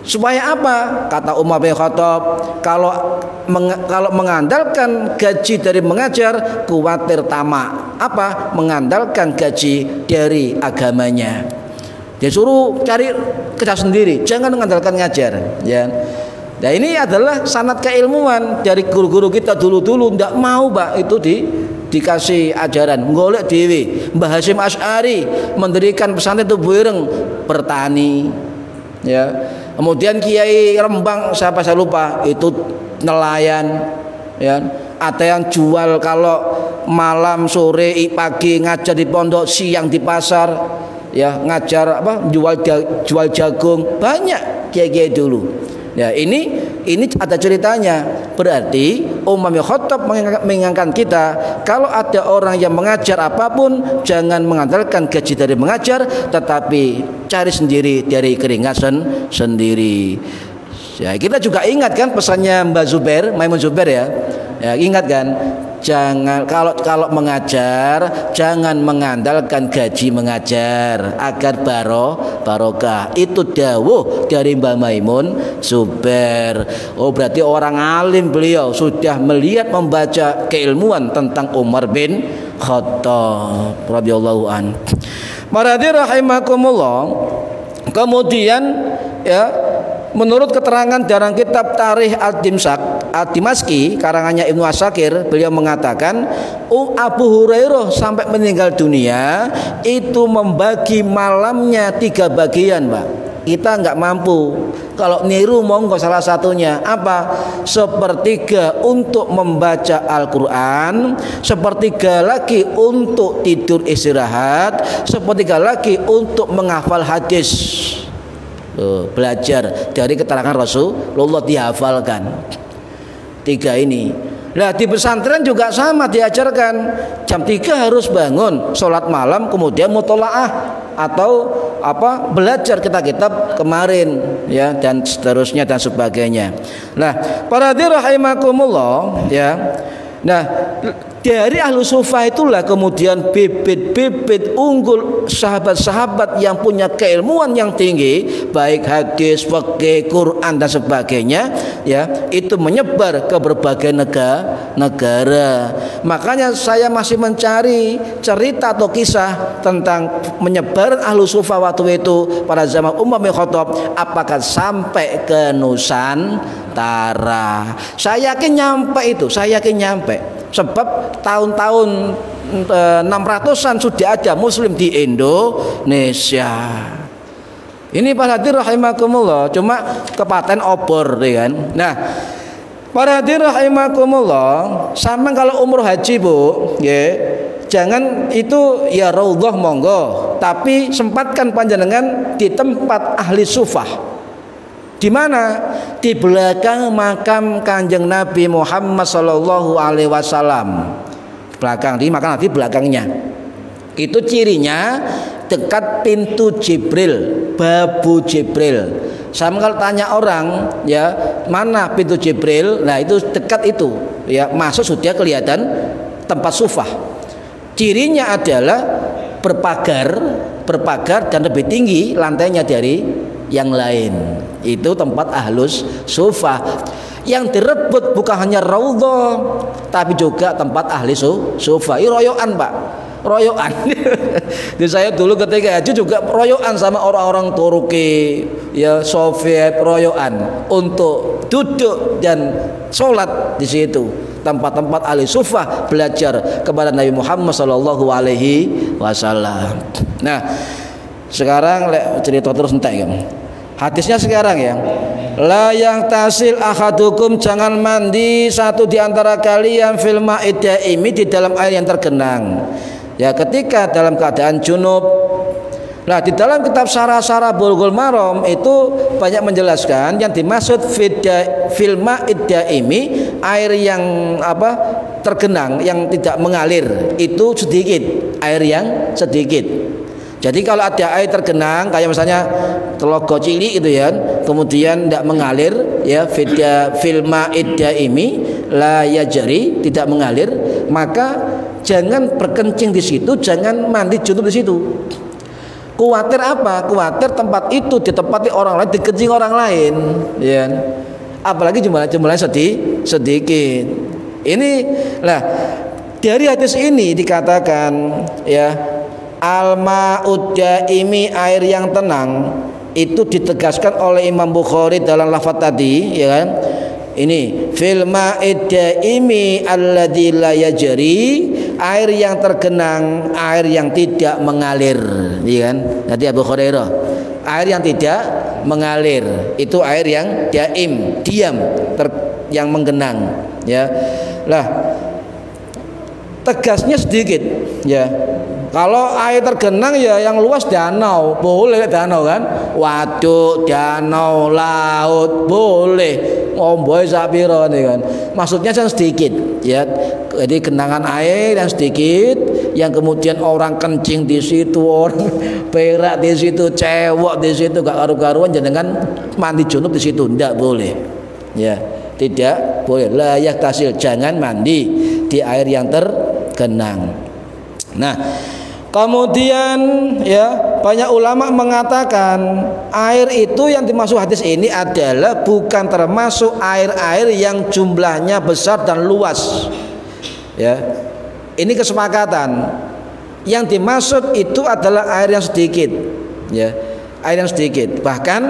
Supaya apa? Kata Umar bin Khattab, kalau mengandalkan gaji dari mengajar, khawatir tamak. Apa? Mengandalkan gaji dari agamanya. Dia suruh cari kerja sendiri, jangan mengandalkan ngajar, ya. Nah, ini adalah sanad keilmuan dari guru-guru kita dulu-dulu, ndak mau, Pak, itu dikasih ajaran, golek dewi. Mbah Hasyim Asy'ari mendirikan pesantren itu Buireng, bertani, ya. Kemudian Kiai Rembang siapa saya lupa, itu nelayan, ya. Ada yang jual kalau malam, sore, pagi ngajar di pondok, siang di pasar, ya, ngajar apa, jual jagung, banyak kiai-kiai dulu. Ya, ini ada ceritanya. Berarti Umar bin Khattab mengingatkan kita, kalau ada orang yang mengajar apapun, jangan mengandalkan gaji dari mengajar, tetapi cari sendiri dari keringat sendiri. Ya, kita juga ingat kan pesannya Mbak Zubair, Maimun Zubair, ya. Ya, ingat kan? Jangan kalau mengajar jangan mengandalkan gaji mengajar agar barokah. Itu dawuh dari Mbah Maimun Zubair. Oh, berarti orang alim beliau, sudah melihat membaca keilmuan tentang Umar bin Khattab radhiyallahu an. Maradi rahimakumullah. Kemudian, ya, menurut keterangan dalam kitab Tarikh Ad-Dimashqi karangannya Ibnu Asakir, beliau mengatakan Abu Hurairah sampai meninggal dunia itu membagi malamnya 3 bagian, Pak. Kita nggak mampu. Kalau niru monggo salah satunya apa? 1/3 untuk membaca Al-Quran, 1/3 lagi untuk tidur istirahat, 1/3 lagi untuk menghafal hadis. Belajar dari keterangan Rasulullah, dihafalkan 3 ini. Nah, di pesantren juga sama, diajarkan jam 3 harus bangun, sholat malam, kemudian mutolaah atau apa, belajar kitab-kitab kemarin, ya, dan seterusnya dan sebagainya. Nah, para rahimakumullah, ya. Nah, dari ahlu sufah itulah kemudian bibit-bibit unggul sahabat-sahabat yang punya keilmuan yang tinggi, baik hadis, fikih, Quran dan sebagainya, ya, itu menyebar ke berbagai negara. Makanya saya masih mencari cerita atau kisah tentang menyebar ahlu sufah waktu itu pada zaman Umar bin Khattab, apakah sampai ke Nusantara. Saya yakin nyampe itu, saya yakin nyampe. Sebab tahun-tahun 600-an sudah ada muslim di Indonesia. Ini para hadirin rahimakumullah, cuma kepaten obor, ya kan. Nah, para hadirin rahimakumullah, sama kalau umroh haji, Bu, ya, jangan itu ya raudhah monggo, tapi sempatkan panjenengan di tempat ahli sufah. Di mana? Di belakang makam Kanjeng Nabi Muhammad sallallahu alaihi wasallam. Belakang, di makam Nabi belakangnya. Itu cirinya dekat pintu Jibril, babu Jibril. Sama kalau tanya orang, ya, mana pintu Jibril? Nah, itu dekat itu, ya, masuk sudah kelihatan tempat sufah. Cirinya adalah berpagar dan lebih tinggi lantainya dari yang lain. Itu tempat ahlus sufah. Yang direbut bukan hanya raudhah, tapi juga tempat ahli sufah. Ini royokan, Pak, royokan. Jadi saya dulu ketika haji juga royokan sama orang-orang Turki, ya, Soviet, royokan untuk duduk dan sholat di situ. Tempat-tempat ahli sufah belajar kepada Nabi Muhammad sallallahu alaihi wasallam. Nah, sekarang cerita terus entek, kan? Hadisnya sekarang, ya. La yang tasil ahadukum, jangan mandi satu di antara kalian fil ma'id daimi, di dalam air yang tergenang. Ya, ketika dalam keadaan junub. Nah, di dalam kitab Syarah Bulughul Maram itu banyak menjelaskan yang dimaksud fil ma'id daimi, air yang apa, tergenang, yang tidak mengalir, itu sedikit, air yang sedikit. Jadi kalau ada air tergenang, kayak misalnya Telaga Cili itu, ya, kemudian tidak mengalir, ya, fil ma'id daimi la yajri, tidak mengalir, maka jangan berkencing di situ, jangan mandi junub di situ. Kuatir apa? Kuatir tempat itu ditempati orang lain, dikencing orang lain, ya. Apalagi jumlahnya sedikit. Ini lah dari hadis ini dikatakan ya, al-ma'ud daimi, air yang tenang, itu ditegaskan oleh Imam Bukhari dalam lafaz tadi, ya kan? Ini fil ma'id daimi alladzi la yajri, air yang tergenang, air yang tidak mengalir, ya kan? Tadi Abu Hurairah, air yang tidak mengalir itu air yang daim, diam, yang menggenang, ya. Lah tegasnya sedikit, ya. Kalau air tergenang ya yang luas danau, boleh danau kan? Waduk, danau, laut, boleh. Omboy sapiro nih kan. Maksudnya yang sedikit, ya. Jadi genangan air yang sedikit, yang kemudian orang kencing di situ, orang berak di situ, cewek di situ, gak karu-karuan, jangan mandi junub di situ, tidak boleh. Ya, tidak boleh. Layak tasil, jangan mandi di air yang tergenang. Nah, kemudian ya banyak ulama mengatakan air itu yang dimaksud hadis ini adalah bukan termasuk air-air yang jumlahnya besar dan luas. Ya. Ini kesepakatan. Yang dimaksud itu adalah air yang sedikit. Ya, air yang sedikit. Bahkan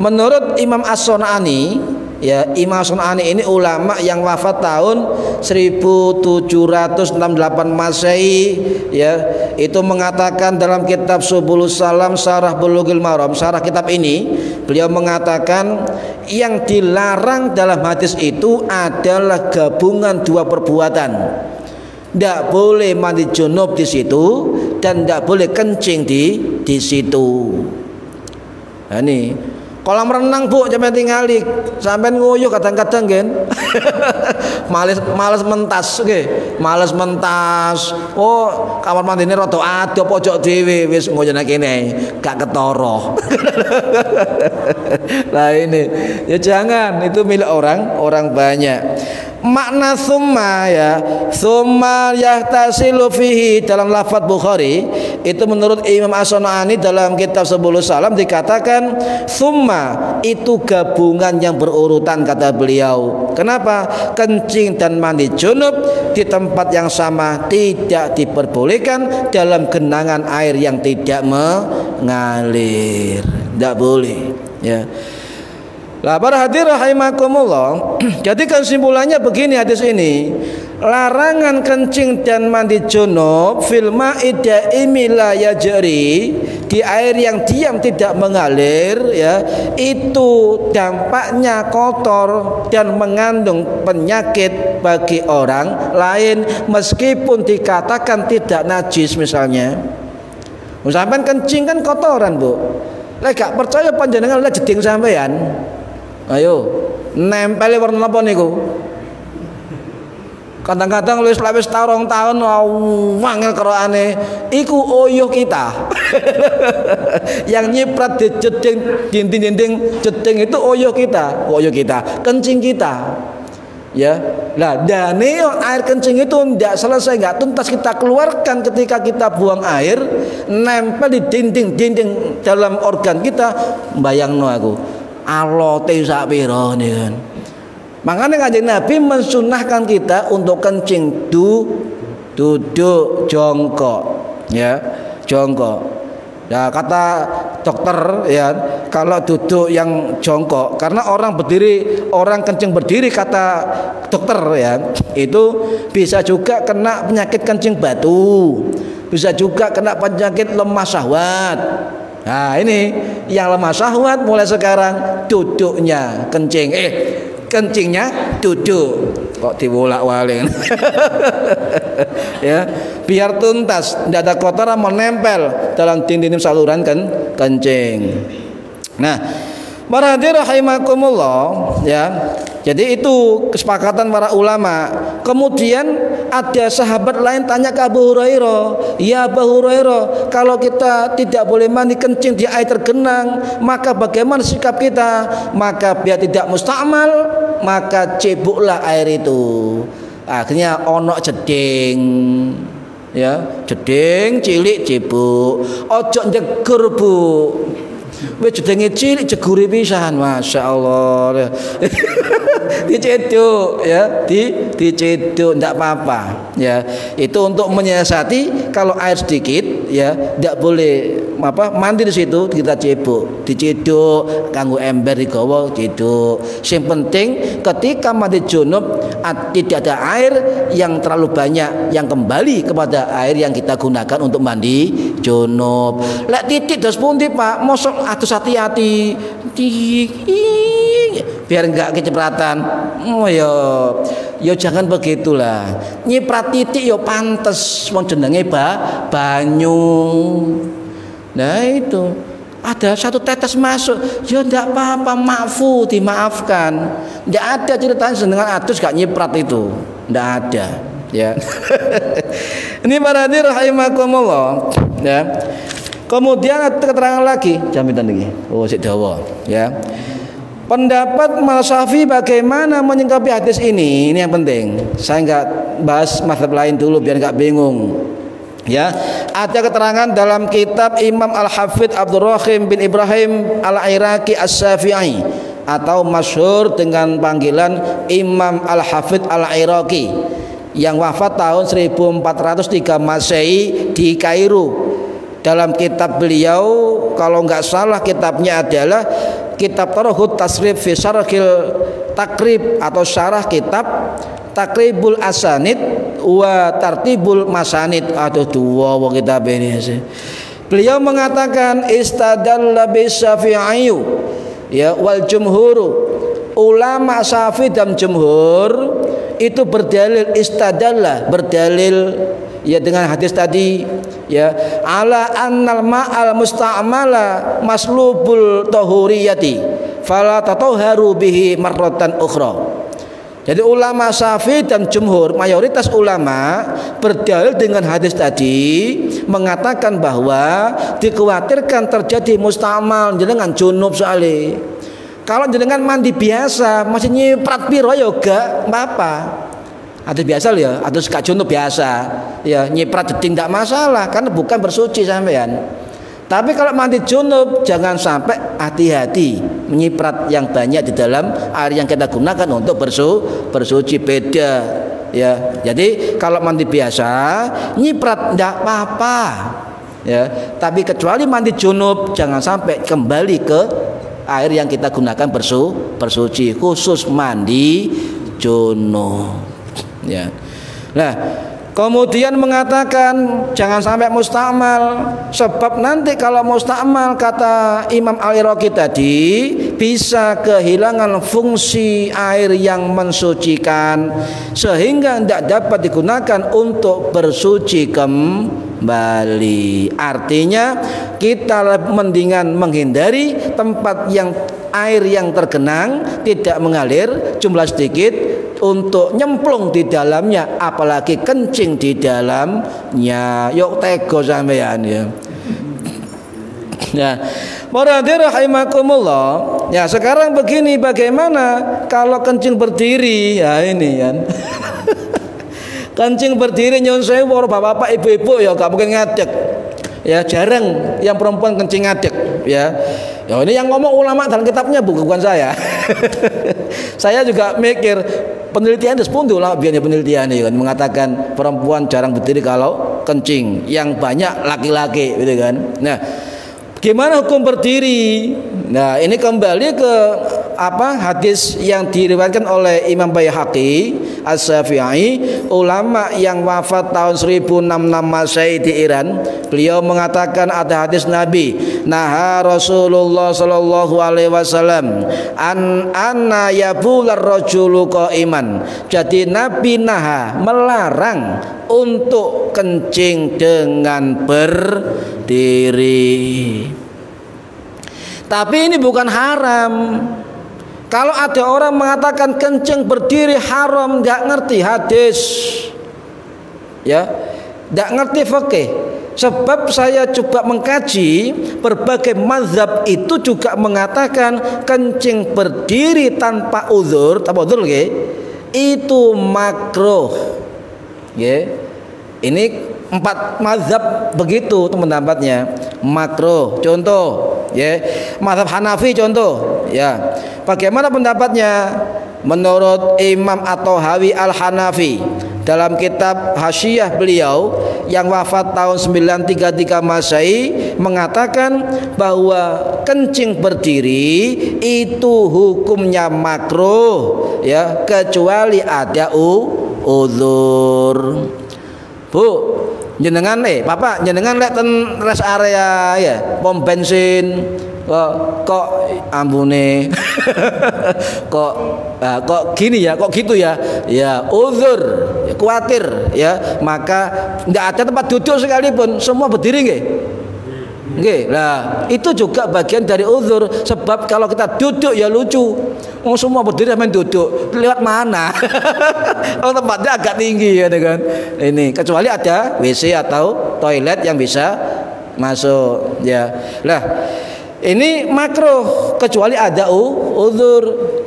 menurut Imam As-Sun'ani, ya, Imam As-Sun'ani ini ulama yang wafat tahun 1768 Masehi, ya, itu mengatakan dalam kitab Subulus Salam Syarah Bulughul Maram, syarah kitab ini, beliau mengatakan yang dilarang dalam hadis itu adalah gabungan dua perbuatan. Tidak boleh mandi junub di situ dan tidak boleh kencing di situ. Nah, ini kolam renang bu, sampai tingali, sampai nguyuh kadang-kadang kan, males mentas, males mentas. Oh, kamar mandi ini roto ada pojok dewi, wis nguyuh nak ini, gak ketoro. Nah ini, ya jangan, itu milik orang banyak. Makna summa, ya, summa yahtasilu fihi dalam lafaz Bukhari itu menurut Imam As-Sun'ani dalam kitab Subulus Salam dikatakan summa itu gabungan yang berurutan, kata beliau. Kenapa? Kencing dan mandi junub di tempat yang sama tidak diperbolehkan dalam genangan air yang tidak mengalir, tidak boleh, ya. Lah para hadirin rahimakumullah, jadi kesimpulannya begini hadis ini, larangan kencing dan mandi junub fil ma'id daimi la yajri, di air yang diam tidak mengalir, ya, itu dampaknya kotor dan mengandung penyakit bagi orang lain meskipun dikatakan tidak najis. Misalnya sampean kencing kan kotoran bu, lek gak percaya panjenengan lihat jeding sampean, ayo nempel warna apa niku? Kadang-kadang wis tarong tahun wangel kerokane iku oyuh kita. Yang nyiprat di jeding dinding jeding itu oyuh kita, kencing kita. Ya, lah dane air kencing itu tidak selesai, nggak tuntas kita keluarkan ketika kita buang air, nempel di dinding dalam organ kita. Bayangno aku alote sak pira nih kan. Makanya Kanjeng Nabi mensunahkan kita untuk kencing duduk jongkok, ya, jongkok. Ya kata dokter, ya, kalau duduk yang jongkok, karena orang berdiri, orang kencing berdiri kata dokter, ya, itu bisa juga kena penyakit kencing batu, bisa juga kena penyakit lemah syahwat. Nah ini yang lemah syahwat mulai sekarang duduknya kencing, kencingnya duduk, kok dibolak-balik. Ya, biar tuntas, tidak ada kotoran menempel dalam dinding saluran kencing. Nah, para hadirin rahimakumullah, ya. Jadi itu kesepakatan para ulama. Kemudian ada sahabat lain tanya ke Abu Hurairah, "Ya Abu Hurairah, kalau kita tidak boleh mandi kencing di air tergenang, maka bagaimana sikap kita?" Maka biar tidak mustakmal, maka cebuklah air itu. Akhirnya onok jeding. Ya, jeding cilik cebuk. Ojo njegur, Bu. Wis jedenge cilik jegure pisan, masyaallah. Diceduk ya, diceduk ndak apa-apa ya. Itu untuk menyiasati kalau air sedikit ya, ndak boleh mandi di situ kita cebuk, diceduk kanggo ember digawa ceduk. Sing penting ketika mandi junub tidak ada air yang terlalu banyak yang kembali kepada air yang kita gunakan untuk mandi junub. Lek titik dos pundi Pak, mosok atus hati-hati biar enggak kecipratan. Oh ya jangan begitulah. Nyiprat titik yo pantes wong jenenge banyu. Nah itu ada satu tetes masuk, ya enggak apa-apa, maafu, dimaafkan. Enggak ada ceritanya dengan atus gak nyiprat itu, enggak ada ya. Ini para hadirin rahimakumullah ya. Kemudian ada keterangan lagi jaminan ini. Oh sik dawa ya. Pendapat Imam Syafi'i bagaimana menyikapi hadis ini yang penting. Saya enggak bahas mazhab lain dulu biar enggak bingung. Ya, ada keterangan dalam kitab Imam Al-Hafidz Abdurrahim bin Ibrahim Al-Iraqi As-Syafi'i atau masyhur dengan panggilan Imam Al-Hafidz Al-Iraqi yang wafat tahun 1403 Masehi di Kairo. Dalam kitab beliau, kalau enggak salah kitabnya adalah kitab Tarhut Tasrif fi Syarhil Takrib atau syarah kitab Takribul Asanid wa Tartibul Masanid. Aduh dua wong kitab ini sih. Beliau mengatakan istadalla bi Syafi'i ya wal jumhur, ulama Syafi'i dan jumhur itu berdalil istadalla, berdalil ya dengan hadis tadi ya ala annal ma'al musta'mala maslubul tahuriyati fala tatahharu bihi marratan ukhra. Jadi ulama Syafi'i dan jumhur, mayoritas ulama berdalil dengan hadis tadi mengatakan bahwa dikhawatirkan terjadi musta'mal jenengan junub soalnya. Kalau jenengan mandi biasa masih nyiprat piro ya gak apa-apa. Hadis biasa loh ya, hadis gak junub biasa. Ya nyiprat jeding tidak masalah karena bukan bersuci sampean. Tapi kalau mandi junub jangan sampai hati-hati menyiprat yang banyak di dalam air yang kita gunakan untuk bersuci, beda ya. Jadi kalau mandi biasa nyiprat tidak apa-apa ya. Tapi kecuali mandi junub jangan sampai kembali ke air yang kita gunakan bersuci, khusus mandi junub ya. Nah, kemudian mengatakan jangan sampai musta'mal, sebab nanti kalau musta'mal kata Imam Al-Iraqi tadi bisa kehilangan fungsi air yang mensucikan sehingga tidak dapat digunakan untuk bersuci kembali. Artinya kita mendingan menghindari tempat yang air yang tergenang tidak mengalir, jumlah sedikit untuk nyemplung di dalamnya, apalagi kencing di dalamnya. Yuk tego sampean ya. Ya, para hadirin rahimakumullah. Ya, sekarang begini, bagaimana kalau kencing berdiri? Ya ini kan. Kencing berdiri nyun sewu bapak-bapak ibu-ibu ya gak mungkin ngadeg. Ya jarang yang perempuan kencing ngadeg ya. Ya ini yang ngomong ulama dalam kitabnya bukan saya. Saya juga mikir penelitian itu pun ulama biarnya penelitian kan mengatakan perempuan jarang berdiri kalau kencing, yang banyak laki-laki gitu kan. Nah, gimana hukum berdiri? Nah, ini kembali ke hadis yang diriwayatkan oleh Imam Baihaqi As-Syafi'i, ulama yang wafat tahun 1066 Masehi di Iran. Beliau mengatakan ada hadis Nabi, naha Rasulullah sallallahu alaihi wasallam anna yabular rajulu qaiman. Jadi Nabi naha, melarang untuk kencing dengan berdiri. Tapi ini bukan haram. Kalau ada orang mengatakan kencing berdiri haram, nggak ngerti hadis, ya, nggak ngerti fikih. Sebab saya coba mengkaji berbagai mazhab itu juga mengatakan kencing berdiri tanpa uzur, itu makruh. Ya, ini Empat mazhab begitu itu pendapatnya, makruh. Contoh, ya, mazhab Hanafi contoh, ya. Bagaimana pendapatnya? Menurut Imam At-Tahawi Al-Hanafi dalam kitab Hasyiyah beliau yang wafat tahun 933 Masehi mengatakan bahwa kencing berdiri itu hukumnya makruh, ya, kecuali ada uzur. Bu, jenengan Bapak jenengan lihat ten rest area ya, pom bensin kok ambune kok gini ya, kok gitu ya, ya uzur, ya, khawatir ya, maka nggak ada tempat duduk sekalipun, semua berdiri nggih. Nggih. Nah, itu juga bagian dari uzur, sebab kalau kita duduk ya lucu. Oh, semua berdiri main duduk. Lewat mana? Kalau tempatnya agak tinggi ya kan. Ini kecuali ada WC atau toilet yang bisa masuk ya. Lah, ini makruh kecuali ada uzur.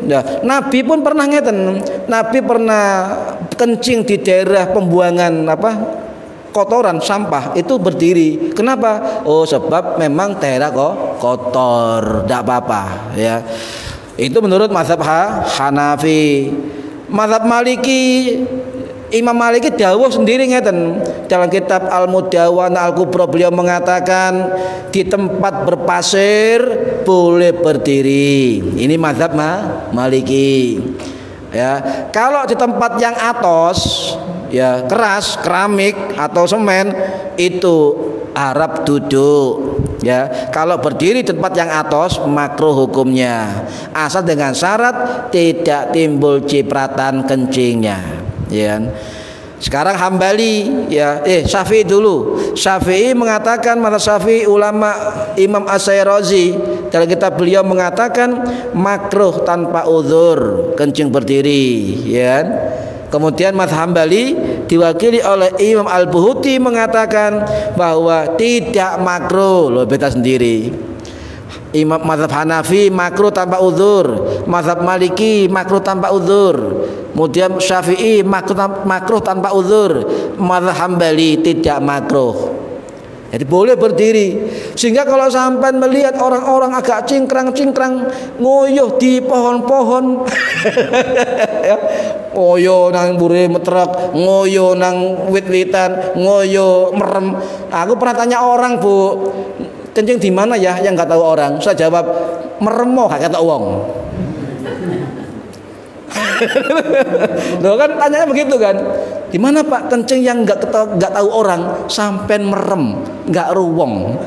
Nah, Nabi pun pernah ngeten. Nabi pernah kencing di daerah pembuangan kotoran sampah itu berdiri. Kenapa? Oh, sebab memang daerah kotor, tidak apa-apa ya. Itu menurut mazhab Hanafi. Mazhab Maliki, Imam Maliki dawuh sendiri ngeten dalam kitab Al-Mudawwanah Al-Kubra, beliau mengatakan di tempat berpasir boleh berdiri. Ini mazhab Maliki. Ya, kalau di tempat yang atos, ya, keras, keramik atau semen, itu Arab duduk. Ya, kalau berdiri di tempat yang atos makruh hukumnya, asal dengan syarat tidak timbul cipratan kencingnya. Ya. Sekarang Hambali, ya, Syafi'i dulu. Syafi'i mengatakan, Syafi'i ulama Imam As-Syirazi dalam kitab beliau mengatakan makruh tanpa uzur kencing berdiri, ya. Kemudian mazhab Hambali diwakili oleh Imam Al-Buhuti mengatakan bahwa tidak makruh, loh beda sendiri. Imam mazhab Hanafi makruh tanpa uzur, mazhab Maliki makruh tanpa uzur, kemudian Syafi'i makruh tanpa uzur, mazhab Hambali tidak makruh. Jadi boleh berdiri. Sehingga kalau sampai melihat orang-orang agak cingkrang-cingkrang ngoyoh di pohon-pohon ya, ngoyo nang buri metrak, ngoyo nang wit-witan, ngoyo merem. Aku pernah tanya orang, Bu, kencing di mana ya, yang nggak tahu orang. Saya jawab, meremo gak kata uang. Loh kan tanyanya begitu kan, di mana Pak kencing yang nggak tahu orang sampai merem, nggak ruwong.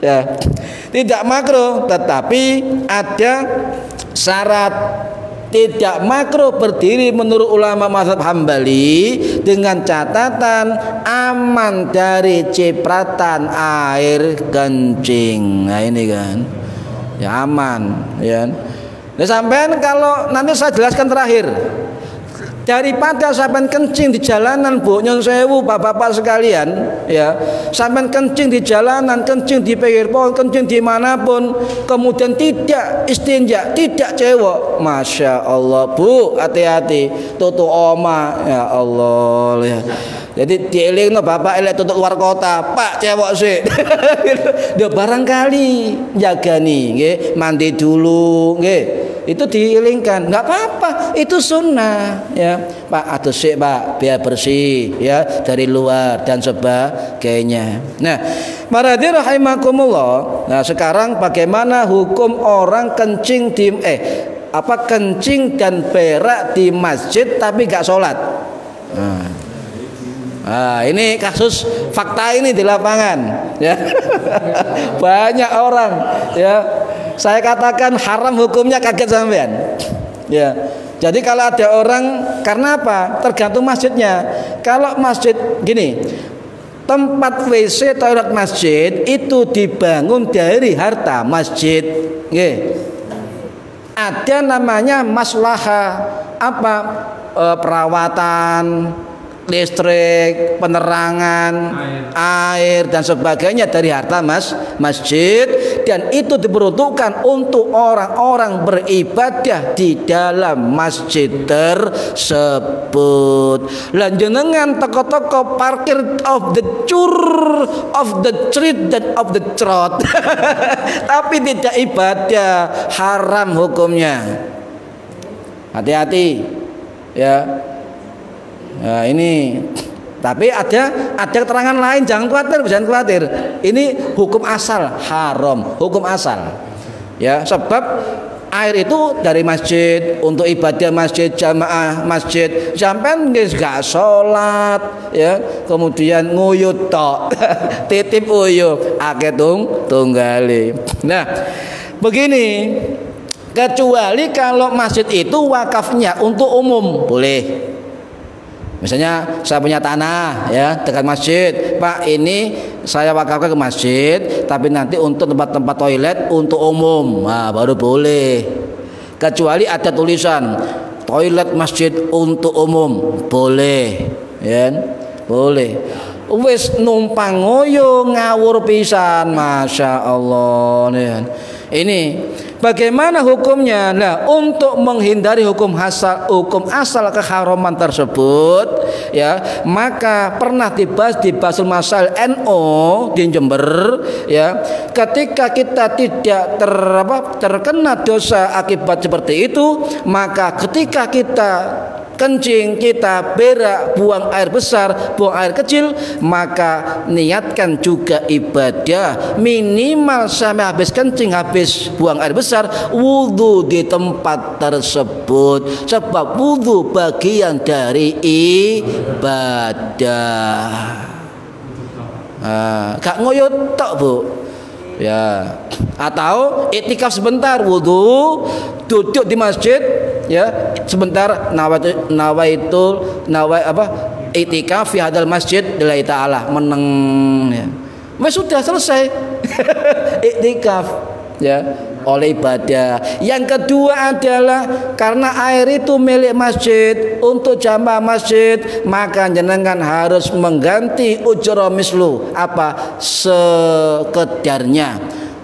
Ya, tidak makruh, tetapi ada syarat. Tidak makruh berdiri menurut ulama mazhab Hambali dengan catatan aman dari cipratan air kencing. Nah ini kan, ya aman, ya. Nah, sampean kalau nanti saya jelaskan terakhir, daripada sampean kencing di jalanan, Bu, nyon sewu bapak-bapak sekalian, ya, sampean kencing di jalanan, kencing di pinggir pohon, kencing dimanapun, kemudian tidak istinja, tidak cewek, masya Allah, Bu, hati-hati, tutu oma, ya Allah, ya. Jadi dielingno bapak elek tutup luar kota, Pak cewek sih. Dia barangkali jaga nih, nggih, mandi dulu, nggih. Itu diilingkan, nggak apa-apa, itu sunnah, ya Pak, atus sih Pak, biar bersih, ya, dari luar dan sebagainya. Nah, para hadirin rahimakumullah. Nah, sekarang bagaimana hukum orang kencing di kencing dan berak di masjid tapi nggak sholat? Nah, ini kasus fakta ini di lapangan, ya. Banyak orang, ya. Saya katakan haram hukumnya, kaget sampean. Ya. Jadi kalau ada orang, karena apa? Tergantung masjidnya. Kalau masjid gini, tempat WC toilet masjid itu dibangun dari harta masjid. Nggih. Ada namanya maslahah perawatan, listrik, penerangan, air dan sebagainya dari harta masjid, dan itu diperuntukkan untuk orang-orang beribadah di dalam masjid tersebut. Lan jenengan toko-toko parkir of the cur, of the street dan of the trot tapi tidak ibadah, haram hukumnya. Hati-hati ya. Nah, ini tapi ada keterangan lain, jangan khawatir. Ini hukum asal haram, hukum asal. Ya, sebab air itu dari masjid untuk ibadah masjid, jamaah masjid, sampean gak sholat ya, kemudian nguyut tok titip uyuh akeh tunggali. Nah, begini, kecuali kalau masjid itu wakafnya untuk umum boleh. Misalnya saya punya tanah ya dekat masjid, Pak, ini saya wakafkan ke masjid, tapi nanti untuk tempat-tempat toilet untuk umum, nah baru boleh. Kecuali ada tulisan toilet masjid untuk umum, boleh, ya, boleh. Wis numpang ngoyo ngawur pisan, masya Allah. Ya. Ini bagaimana hukumnya? Nah, untuk menghindari hukum asal keharaman tersebut, ya, maka pernah dibahas di Basul Masail NO di Jember, ya. Ketika kita tidak terkena dosa akibat seperti itu, maka ketika kita kencing, kita berak, buang air besar, buang air kecil, maka niatkan juga ibadah. Minimal sampai habis kencing, habis buang air besar, wudhu di tempat tersebut. Sebab wudhu bagian dari ibadah. Gak ngoyot tok, Bu. Ya, atau iktikaf sebentar, wudhu, duduk di masjid, ya, sebentar, iktikaf fi hadal masjid lillahi ta'ala, meneng, ya. Sudah selesai iktikaf, ya, oleh ibadah. Yang kedua adalah karena air itu milik masjid untuk jamaah masjid, maka jenengan harus mengganti ujra mislu, sekedarnya.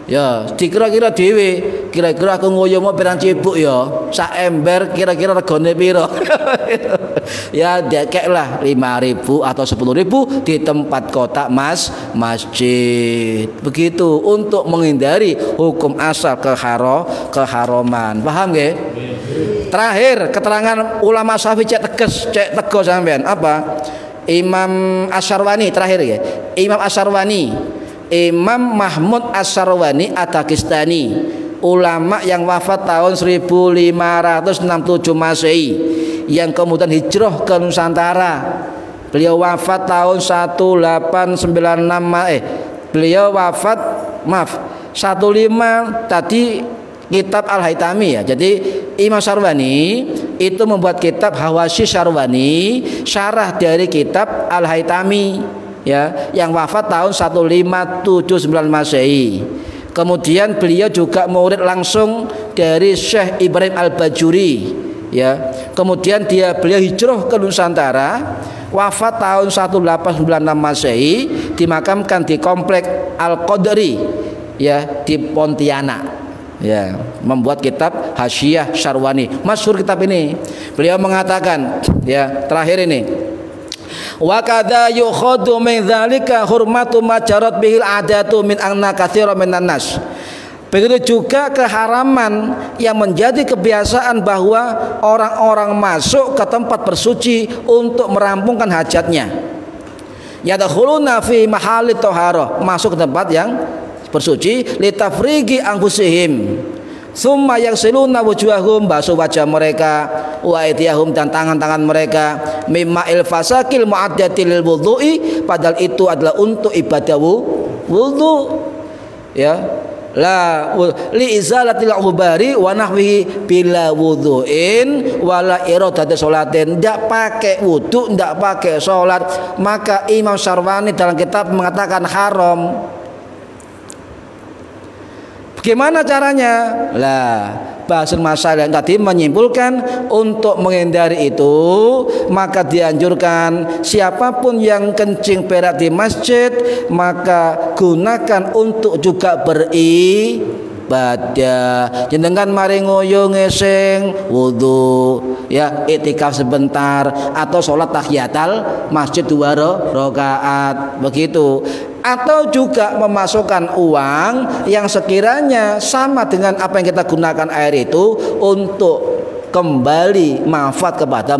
Ya, dikira-kira dhewe, kira-kira aku ngoyo mau pirang cibuk ya, sak ember kira-kira regane piro. Ya, dekeklah 5.000 atau 10.000 di tempat kotak masjid. Begitu untuk menghindari hukum asal keharaman. Paham nggih? Terakhir, keterangan ulama Syafi'i cek tegas sampean apa? Imam Asyarwani terakhir ya. Imam Mahmud Asyarwani At-Takistani, ulama yang wafat tahun 1567 Masehi, yang kemudian hijrah ke Nusantara. Beliau wafat tahun 15 tadi kitab Al-Haytami ya. Jadi Imam Syarwani itu membuat kitab Hawasyi Syarwani, syarah dari kitab Al-Haytami, ya, yang wafat tahun 1579 Masehi. Kemudian beliau juga murid langsung dari Syekh Ibrahim Al-Bajuri, ya. Kemudian beliau hijrah ke Nusantara, wafat tahun 1896 Masehi, dimakamkan di komplek Al-Qadri, ya, di Pontianak, ya, membuat kitab Hasyiah Syarwani. Masyhur kitab ini. Beliau mengatakan, ya, terakhir ini, wa kadza yukhadu min dzalika hurmatu ma jarat bihil adatu min anna katsiran minan nas. Begitu juga keharaman yang menjadi kebiasaan bahwa orang-orang masuk ke tempat bersuci untuk merampungkan hajatnya. Yadkhuluna fi mahallit thaharah, masuk ke tempat yang bersuci, litafrigi anfusihim, summa yaghsiluna wujuhahum, basuh wajah mereka, wa aydiyahum, dan tangan-tangan mereka, mimma ilfasakil mu'addatil lil wudhu'i, padahal itu adalah untuk ibadah wudhu, ya, la li izalatil ubari wa nahwihi bila wudhu'in wala iradati sholatin, ndak pakai wudhu, ndak pakai sholat. Maka Imam Syarwani dalam kitab mengatakan haram. Bagaimana caranya? Lah, bahasan masalah yang tadi menyimpulkan untuk menghindari itu maka dianjurkan siapapun yang kencing berak di masjid maka gunakan untuk juga beribadah. Jenengan mari ngoyo ngeseng wudu ya, iktikaf sebentar atau sholat tahiyatul masjid 2 rakaat begitu, atau juga memasukkan uang yang sekiranya sama dengan apa yang kita gunakan air itu untuk kembali manfaat kepada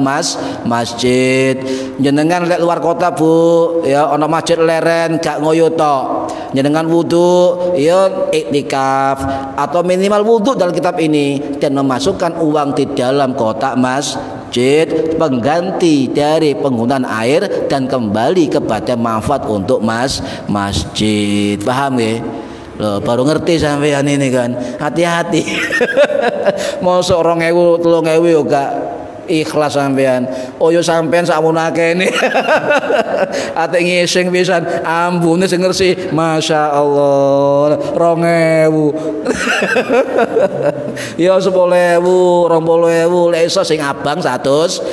masjid. Jenengan lek luar kota Bu ya, ono masjid leren gak ngoyo tok, jenengan wudu ya iktikaf atau minimal wudu dalam kitab ini dan memasukkan uang di dalam kotak masjid pengganti dari penggunaan air dan kembali kepada manfaat untuk masjid. Paham ya? Loh, baru ngerti sampean ini kan. Hati-hati. Mosok 2000 3000 yo gak ikhlas sampean. Oh yo sampean sakmunake ini. Ate ngising pisan ambune sing ngersi. Masya Allah 2000. Yo 10.000, 20.000 lek iso sing abang 100.000.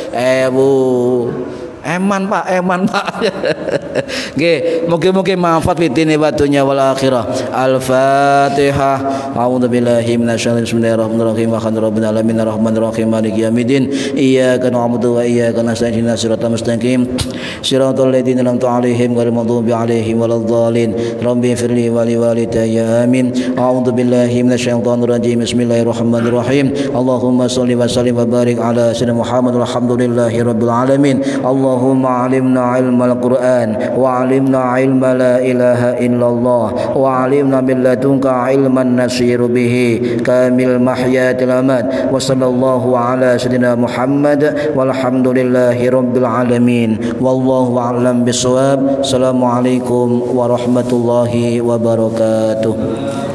Eman Pak. Nggih, mugi-mugi manfaat fitine wa dunya wal akhirah. Al-Fatihah. A'udzubillahi minasyaitonir rajim. Bismillahirrahmanirrahim. Alhamdulillahi alamin arrahmanir rahim maliki yaumiddin. Iyyaka na'budu wa iyyaka nasta'in. Shiratal mustaqim. Shiratal ladzina an'amta 'alaihim ghairil maghdubi 'alaihim waladdallin. Rabbi firli wa li walidayya amin. A'udzubillahi minasyaitonir rajim. Bismillahirrahmanirrahim. Allahumma shalli wa sallim wa barik ala sayyidina Muhammad walhamdulillahi rabbil alamin. Allahumma 'allimna 'ilmal Qur'an wa 'allimna 'ilma la ilaha illallah wa 'allimna min ladunka 'ilman nasiru bihi kamil mahyatil amad wa sallallahu ala sayyidina Muhammad walhamdulillahi rabbil alamin wallahu a'lam bissawab. Assalamualaikum warahmatullahi wabarakatuh.